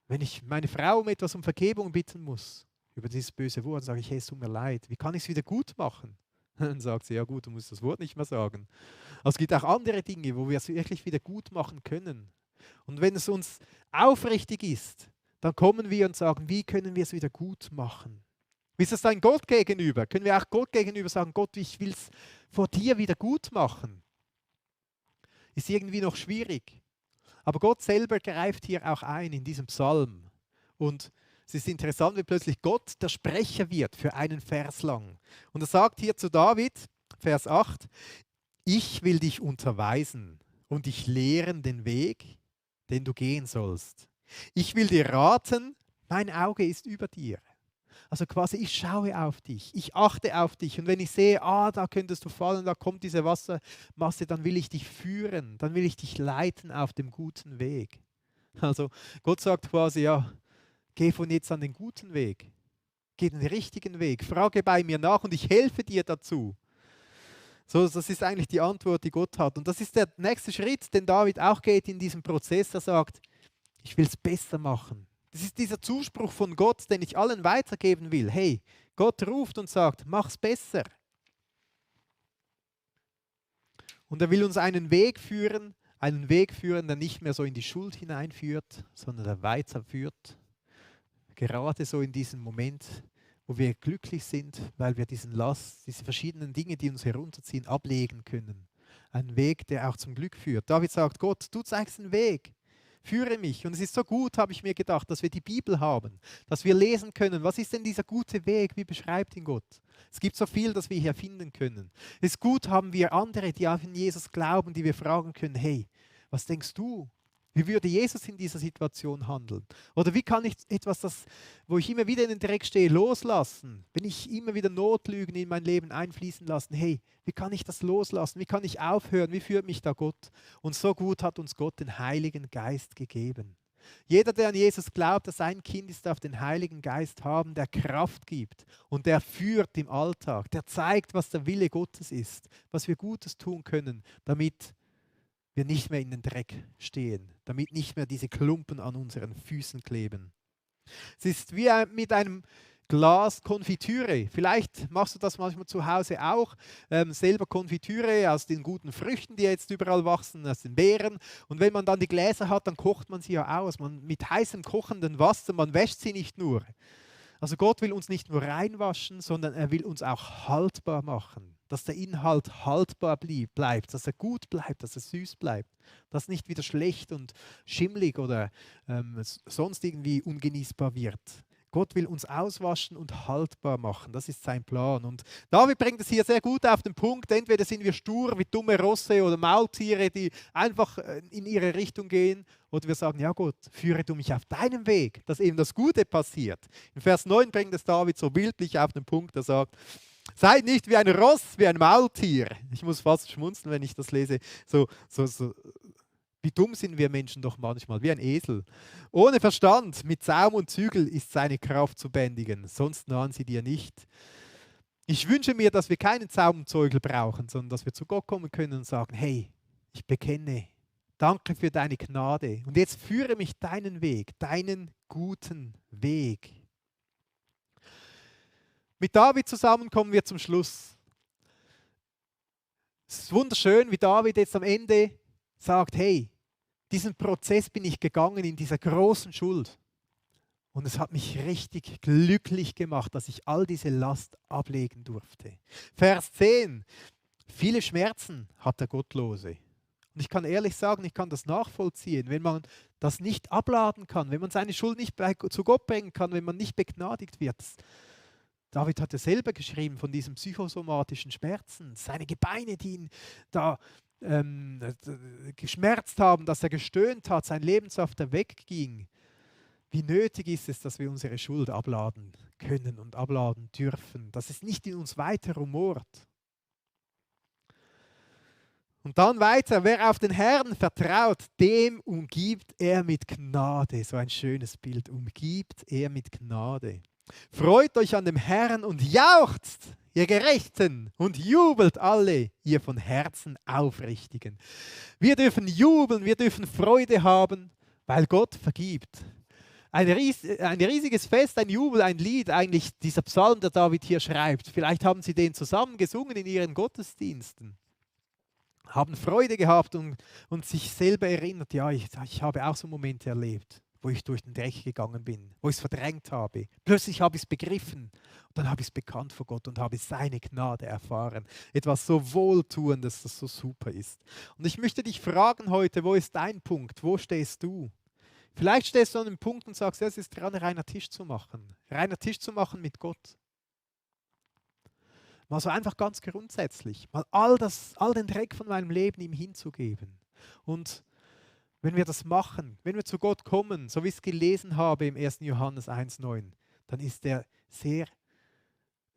wenn ich meine Frau um etwas um Vergebung bitten muss, über dieses böse Wort, sage ich, hey, es tut mir leid, wie kann ich es wieder gut machen? Dann sagt sie, ja gut, du musst das Wort nicht mehr sagen. Aber es gibt auch andere Dinge, wo wir es wirklich wieder gut machen können. Und wenn es uns aufrichtig ist, dann kommen wir und sagen, wie können wir es wieder gut machen? Wie ist es dann Gott gegenüber? Können wir auch Gott gegenüber sagen, Gott, ich will es vor dir wieder gut machen? Ist irgendwie noch schwierig. Aber Gott selber greift hier auch ein in diesem Psalm. Und es ist interessant, wie plötzlich Gott der Sprecher wird für einen Vers lang. Und er sagt hier zu David, Vers 8, ich will dich unterweisen und dich lehren den Weg, den du gehen sollst. Ich will dir raten, mein Auge ist über dir. Also quasi, ich schaue auf dich, ich achte auf dich und wenn ich sehe, da könntest du fallen, da kommt diese Wassermasse, dann will ich dich führen, dann will ich dich leiten auf dem guten Weg. Also Gott sagt quasi, ja, geh von jetzt an den guten Weg, geh den richtigen Weg, frage bei mir nach und ich helfe dir dazu. So, das ist eigentlich die Antwort, die Gott hat. Und das ist der nächste Schritt, den David auch geht in diesem Prozess. Er sagt, ich will es besser machen. Das ist dieser Zuspruch von Gott, den ich allen weitergeben will. Hey, Gott ruft und sagt, mach's besser. Und er will uns einen Weg führen, der nicht mehr so in die Schuld hineinführt, sondern der weiterführt. Gerade so in diesem Moment, wo wir glücklich sind, weil wir diesen Last, diese verschiedenen Dinge, die uns herunterziehen, ablegen können. Ein Weg, der auch zum Glück führt. David sagt, Gott, du zeigst den Weg. Führe mich. Und es ist so gut, habe ich mir gedacht, dass wir die Bibel haben, dass wir lesen können. Was ist denn dieser gute Weg? Wie beschreibt ihn Gott? Es gibt so viel, das wir hier finden können. Es ist gut, haben wir andere, die auch in Jesus glauben, die wir fragen können, hey, was denkst du? Wie würde Jesus in dieser Situation handeln? Oder wie kann ich etwas, wo ich immer wieder in den Dreck stehe, loslassen? Wenn ich immer wieder Notlügen in mein Leben einfließen lassen, hey, wie kann ich das loslassen? Wie kann ich aufhören? Wie führt mich da Gott? Und so gut hat uns Gott den Heiligen Geist gegeben. Jeder, der an Jesus glaubt, dass sein Kind ist, darf den Heiligen Geist haben, der Kraft gibt und der führt im Alltag, der zeigt, was der Wille Gottes ist, was wir Gutes tun können, damit wir nicht mehr in den Dreck stehen, damit nicht mehr diese Klumpen an unseren Füßen kleben. Es ist wie mit einem Glas Konfitüre. Vielleicht machst du das manchmal zu Hause auch, selber Konfitüre aus den guten Früchten, die jetzt überall wachsen, aus den Beeren. Und wenn man dann die Gläser hat, dann kocht man sie ja aus. Mit heißem kochenden Wasser, man wäscht sie nicht nur. Also Gott will uns nicht nur reinwaschen, sondern er will uns auch haltbar machen. Dass der Inhalt haltbar bleibt, dass er gut bleibt, dass er süß bleibt. Dass nicht wieder schlecht und schimmlig oder sonst irgendwie ungenießbar wird. Gott will uns auswaschen und haltbar machen. Das ist sein Plan. Und David bringt es hier sehr gut auf den Punkt. Entweder sind wir stur wie dumme Rosse oder Maultiere, die einfach in ihre Richtung gehen. Oder wir sagen, ja Gott, führe du mich auf deinem Weg, dass eben das Gute passiert. In Vers 9 bringt es David so bildlich auf den Punkt, er sagt, seid nicht wie ein Ross, wie ein Maultier. Ich muss fast schmunzeln, wenn ich das lese. Wie dumm sind wir Menschen doch manchmal, wie ein Esel. Ohne Verstand, mit Zaum und Zügel ist seine Kraft zu bändigen, sonst nahen sie dir nicht. Ich wünsche mir, dass wir keinen Zaum und Zügel brauchen, sondern dass wir zu Gott kommen können und sagen, hey, ich bekenne, danke für deine Gnade und jetzt führe mich deinen Weg, deinen guten Weg. Mit David zusammen kommen wir zum Schluss. Es ist wunderschön, wie David jetzt am Ende sagt, hey, diesen Prozess bin ich gegangen in dieser großen Schuld. Und es hat mich richtig glücklich gemacht, dass ich all diese Last ablegen durfte. Vers 10. Viele Schmerzen hat der Gottlose. Und ich kann ehrlich sagen, ich kann das nachvollziehen, wenn man das nicht abladen kann, wenn man seine Schuld nicht zu Gott bringen kann, wenn man nicht begnadigt wird. David hat ja selber geschrieben von diesen psychosomatischen Schmerzen, seine Gebeine, die ihn da geschmerzt haben, dass er gestöhnt hat, sein Lebenssaft wegging. Wie nötig ist es, dass wir unsere Schuld abladen können und abladen dürfen, dass es nicht in uns weiter rumort. Und dann weiter, wer auf den Herrn vertraut, dem umgibt er mit Gnade. So ein schönes Bild, umgibt er mit Gnade. Freut euch an dem Herrn und jauchzt, ihr Gerechten, und jubelt alle, ihr von Herzen Aufrichtigen. Wir dürfen jubeln, wir dürfen Freude haben, weil Gott vergibt. Ein riesiges Fest, ein Jubel, ein Lied, eigentlich dieser Psalm, der David hier schreibt. Vielleicht haben sie den zusammen gesungen in ihren Gottesdiensten. Haben Freude gehabt und sich selber erinnert, ja, ich habe auch so Momente erlebt, wo ich durch den Dreck gegangen bin, wo ich es verdrängt habe. Plötzlich habe ich es begriffen und dann habe ich es bekannt vor Gott und habe seine Gnade erfahren. Etwas so Wohltuendes, das so super ist. Und ich möchte dich fragen heute, wo ist dein Punkt? Wo stehst du? Vielleicht stehst du an einem Punkt und sagst, ja, es ist dran, reiner Tisch zu machen. Reiner Tisch zu machen mit Gott. Mal so einfach ganz grundsätzlich. Mal all den Dreck von meinem Leben ihm hinzugeben. Und wenn wir das machen, wenn wir zu Gott kommen, so wie ich es gelesen habe im 1. Johannes 1,9, dann ist er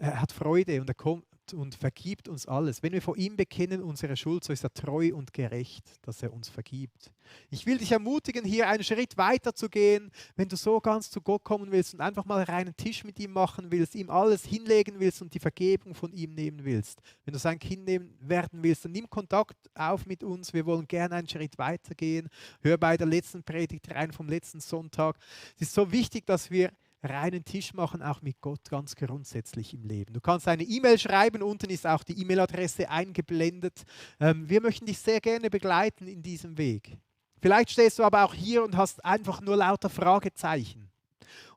hat Freude und er kommt und vergibt uns alles. Wenn wir vor ihm bekennen unsere Schuld, so ist er treu und gerecht, dass er uns vergibt. Ich will dich ermutigen, hier einen Schritt weiter zu gehen, wenn du so ganz zu Gott kommen willst und einfach mal reinen Tisch mit ihm machen willst, ihm alles hinlegen willst und die Vergebung von ihm nehmen willst. Wenn du sein Kind werden willst, dann nimm Kontakt auf mit uns. Wir wollen gerne einen Schritt weiter gehen. Hör bei der letzten Predigt rein vom letzten Sonntag. Es ist so wichtig, dass wir reinen Tisch machen, auch mit Gott ganz grundsätzlich im Leben. Du kannst eine E-Mail schreiben, unten ist auch die E-Mail-Adresse eingeblendet. Wir möchten dich sehr gerne begleiten in diesem Weg. Vielleicht stehst du aber auch hier und hast einfach nur lauter Fragezeichen.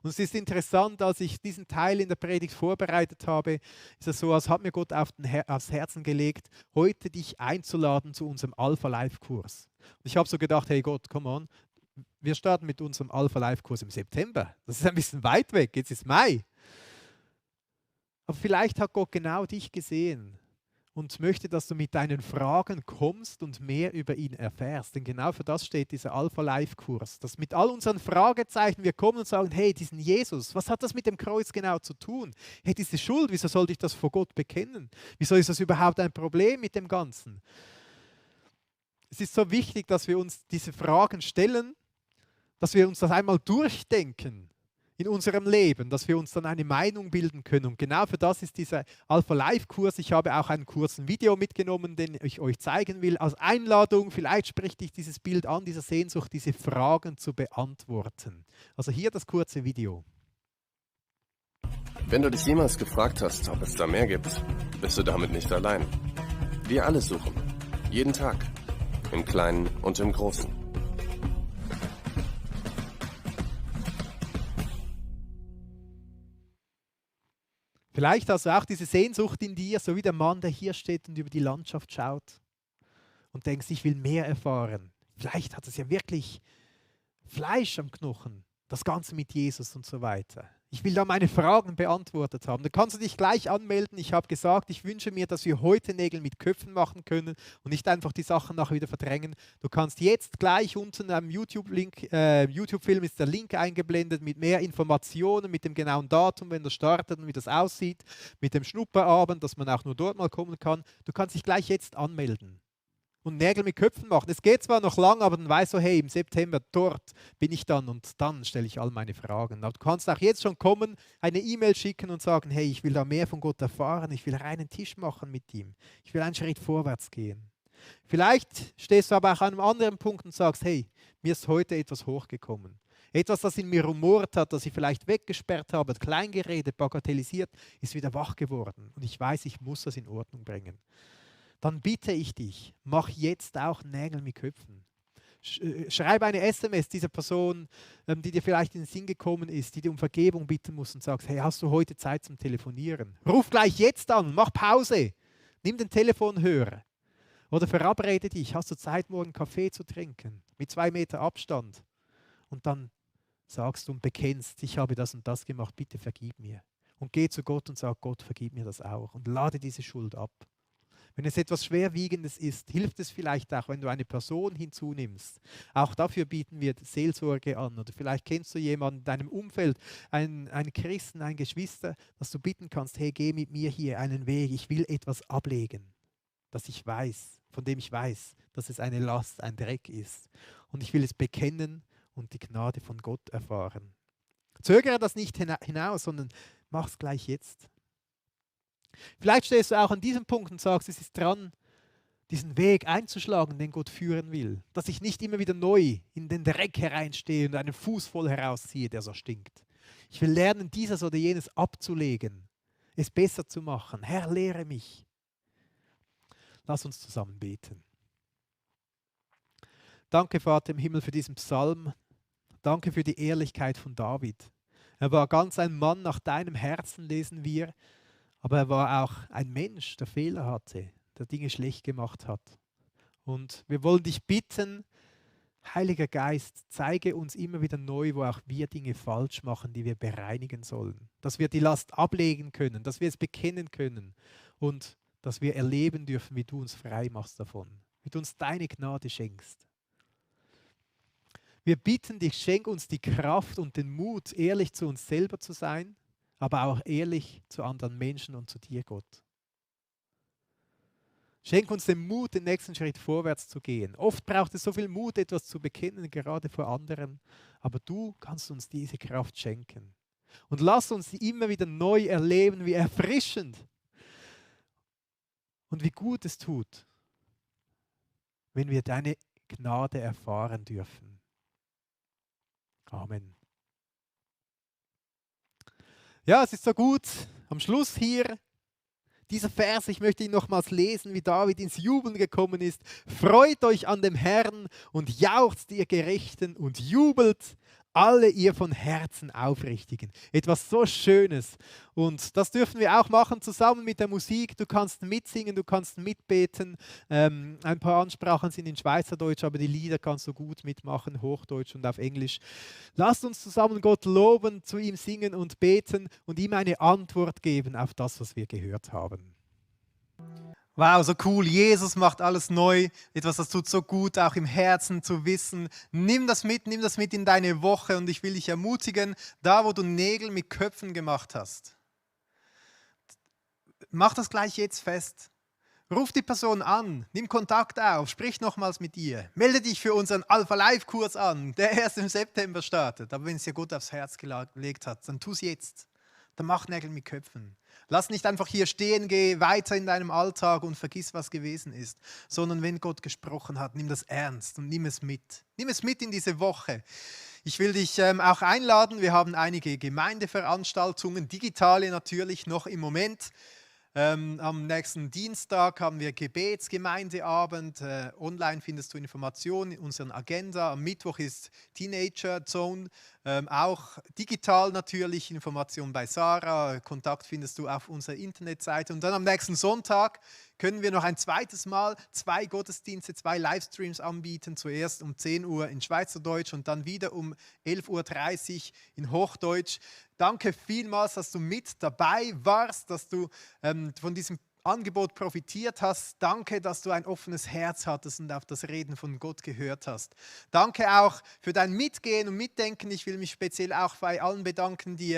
Und es ist interessant, als ich diesen Teil in der Predigt vorbereitet habe, ist es so, als hat mir Gott aufs Herzen gelegt, heute dich einzuladen zu unserem Alpha-Life-Kurs. Und ich habe so gedacht, hey Gott, come on, wir starten mit unserem Alpha-Life-Kurs im September. Das ist ein bisschen weit weg, jetzt ist Mai. Aber vielleicht hat Gott genau dich gesehen und möchte, dass du mit deinen Fragen kommst und mehr über ihn erfährst. Denn genau für das steht dieser Alpha-Life-Kurs. Dass mit all unseren Fragezeichen wir kommen und sagen, hey, diesen Jesus, was hat das mit dem Kreuz genau zu tun? Hey, diese Schuld, wieso sollte ich das vor Gott bekennen? Wieso ist das überhaupt ein Problem mit dem Ganzen? Es ist so wichtig, dass wir uns diese Fragen stellen, dass wir uns das einmal durchdenken. in unserem Leben, dass wir uns dann eine Meinung bilden können. Und genau für das ist dieser Alpha Life Kurs. Ich habe auch einen kurzen Video mitgenommen, den ich euch zeigen will, als Einladung. Vielleicht spricht dich dieses Bild an, diese Sehnsucht, diese Fragen zu beantworten. Also hier das kurze Video. Wenn du dich jemals gefragt hast, ob es da mehr gibt, bist du damit nicht allein. Wir alle suchen. Jeden Tag. Im Kleinen und im Großen. Vielleicht hast du auch diese Sehnsucht in dir, so wie der Mann, der hier steht und über die Landschaft schaut und denkst, ich will mehr erfahren. Vielleicht hat es ja wirklich Fleisch am Knochen, das Ganze mit Jesus und so weiter. Ich will da meine Fragen beantwortet haben. Da kannst du dich gleich anmelden. Ich habe gesagt, ich wünsche mir, dass wir heute Nägel mit Köpfen machen können und nicht einfach die Sachen nachher wieder verdrängen. Du kannst jetzt gleich unten am YouTube-Film ist der Link eingeblendet mit mehr Informationen, mit dem genauen Datum, wenn das startet und wie das aussieht, mit dem Schnupperabend, dass man auch nur dort mal kommen kann. Du kannst dich gleich jetzt anmelden und Nägel mit Köpfen machen. Es geht zwar noch lang, aber dann weißt du, hey, im September dort bin ich dann und dann stelle ich all meine Fragen. Aber du kannst auch jetzt schon kommen, eine E-Mail schicken und sagen, hey, ich will da mehr von Gott erfahren, ich will reinen Tisch machen mit ihm, ich will einen Schritt vorwärts gehen. Vielleicht stehst du aber auch an einem anderen Punkt und sagst, hey, mir ist heute etwas hochgekommen. Etwas, das in mir rumort hat, das ich vielleicht weggesperrt habe, klein geredet, bagatellisiert, ist wieder wach geworden. Und ich weiß, ich muss das in Ordnung bringen. Dann bitte ich dich, mach jetzt auch Nägel mit Köpfen. Schreib eine SMS dieser Person, die dir vielleicht in den Sinn gekommen ist, die dir um Vergebung bitten muss und sagst, hey, hast du heute Zeit zum Telefonieren? Ruf gleich jetzt an, mach Pause, nimm den Telefonhörer oder verabrede dich, hast du Zeit, morgen Kaffee zu trinken mit 2 Meter Abstand und dann sagst du und bekennst, ich habe das und das gemacht, bitte vergib mir. Und geh zu Gott und sag, Gott, vergib mir das auch und lade diese Schuld ab. Wenn es etwas Schwerwiegendes ist, hilft es vielleicht auch, wenn du eine Person hinzunimmst. Auch dafür bieten wir Seelsorge an. Oder vielleicht kennst du jemanden in deinem Umfeld, einen Christen, einen Geschwister, dass du bitten kannst, hey, geh mit mir hier einen Weg, ich will etwas ablegen, das ich weiß, von dem ich weiß, dass es eine Last, ein Dreck ist. Und ich will es bekennen und die Gnade von Gott erfahren. Zögere das nicht hinaus, sondern mach es gleich jetzt. Vielleicht stehst du auch an diesem Punkt und sagst, es ist dran, diesen Weg einzuschlagen, den Gott führen will. Dass ich nicht immer wieder neu in den Dreck hereinstehe und einen Fuß voll herausziehe, der so stinkt. Ich will lernen, dieses oder jenes abzulegen, es besser zu machen. Herr, lehre mich. Lass uns zusammen beten. Danke, Vater im Himmel, für diesen Psalm. Danke für die Ehrlichkeit von David. Er war ganz ein Mann nach deinem Herzen, lesen wir. Aber er war auch ein Mensch, der Fehler hatte, der Dinge schlecht gemacht hat. Und wir wollen dich bitten, Heiliger Geist, zeige uns immer wieder neu, wo auch wir Dinge falsch machen, die wir bereinigen sollen. Dass wir die Last ablegen können, dass wir es bekennen können und dass wir erleben dürfen, wie du uns frei machst davon, wie du uns deine Gnade schenkst. Wir bitten dich, schenk uns die Kraft und den Mut, ehrlich zu uns selber zu sein, aber auch ehrlich zu anderen Menschen und zu dir, Gott. Schenk uns den Mut, den nächsten Schritt vorwärts zu gehen. Oft braucht es so viel Mut, etwas zu bekennen, gerade vor anderen, aber du kannst uns diese Kraft schenken. Und lass uns sie immer wieder neu erleben, wie erfrischend und wie gut es tut, wenn wir deine Gnade erfahren dürfen. Amen. Ja, es ist so gut. Am Schluss hier, dieser Vers, ich möchte ihn nochmals lesen, wie David ins Jubeln gekommen ist. Freut euch an dem Herrn und jauchzt ihr Gerechten und jubelt alle ihr von Herzen Aufrichtigen. Etwas so Schönes. Und das dürfen wir auch machen zusammen mit der Musik. Du kannst mitsingen, du kannst mitbeten. Ein paar Ansprachen sind in Schweizerdeutsch, aber die Lieder kannst du gut mitmachen, Hochdeutsch und auf Englisch. Lasst uns zusammen Gott loben, zu ihm singen und beten und ihm eine Antwort geben auf das, was wir gehört haben. Wow, so cool. Jesus macht alles neu. Etwas, das tut so gut, auch im Herzen zu wissen. Nimm das mit in deine Woche und ich will dich ermutigen, da wo du Nägel mit Köpfen gemacht hast. Mach das gleich jetzt fest. Ruf die Person an, nimm Kontakt auf, sprich nochmals mit ihr. Melde dich für unseren Alpha-Live-Kurs an, der erst im September startet. Aber wenn es dir Gott aufs Herz gelegt hat, dann tu es jetzt. Dann mach Nägel mit Köpfen. Lass nicht einfach hier stehen, geh weiter in deinem Alltag und vergiss, was gewesen ist. Sondern wenn Gott gesprochen hat, nimm das ernst und nimm es mit. Nimm es mit in diese Woche. Ich will dich auch einladen. Wir haben einige Gemeindeveranstaltungen, digitale natürlich noch im Moment. Am nächsten Dienstag haben wir Gebetsgemeindeabend. Online findest du Informationen in unserer Agenda. Am Mittwoch ist Teenager Zone. Auch digital natürlich Informationen bei Sarah. Kontakt findest du auf unserer Internetseite. Und dann am nächsten Sonntag können wir noch ein zweites Mal 2 Gottesdienste, 2 Livestreams anbieten. Zuerst um 10 Uhr in Schweizerdeutsch und dann wieder um 11.30 Uhr in Hochdeutsch. Danke vielmals, dass du mit dabei warst, dass du von diesem Angebot profitiert hast. Danke, dass du ein offenes Herz hattest und auf das Reden von Gott gehört hast. Danke auch für dein Mitgehen und Mitdenken. Ich will mich speziell auch bei allen bedanken, die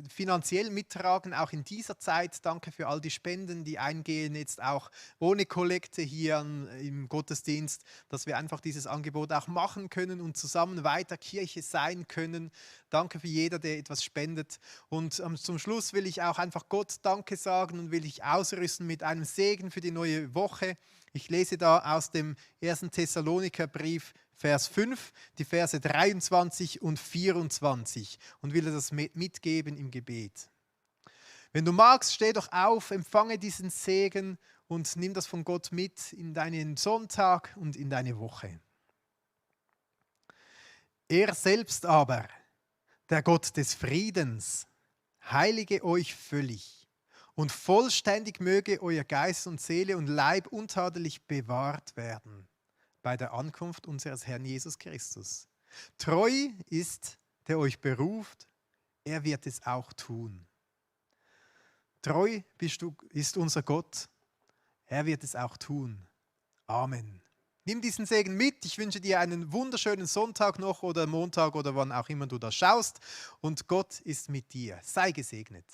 finanziell mittragen, auch in dieser Zeit. Danke für all die Spenden, die eingehen, jetzt auch ohne Kollekte hier im Gottesdienst, dass wir einfach dieses Angebot auch machen können und zusammen weiter Kirche sein können. Danke für jeder, der etwas spendet. Und zum Schluss will ich auch einfach Gott Danke sagen und will ich ausrüsten mit einem Segen für die neue Woche. Ich lese da aus dem 1. Thessalonikerbrief, Vers 5, die Verse 23 und 24 und will das mitgeben im Gebet. Wenn du magst, steh doch auf, empfange diesen Segen und nimm das von Gott mit in deinen Sonntag und in deine Woche. Er selbst aber, der Gott des Friedens, heilige euch völlig und vollständig möge euer Geist und Seele und Leib untadelig bewahrt werden bei der Ankunft unseres Herrn Jesus Christus. Treu ist, der euch beruft, er wird es auch tun. Treu ist unser Gott, er wird es auch tun. Amen. Nimm diesen Segen mit. Ich wünsche dir einen wunderschönen Sonntag noch oder Montag oder wann auch immer du das schaust. Und Gott ist mit dir. Sei gesegnet.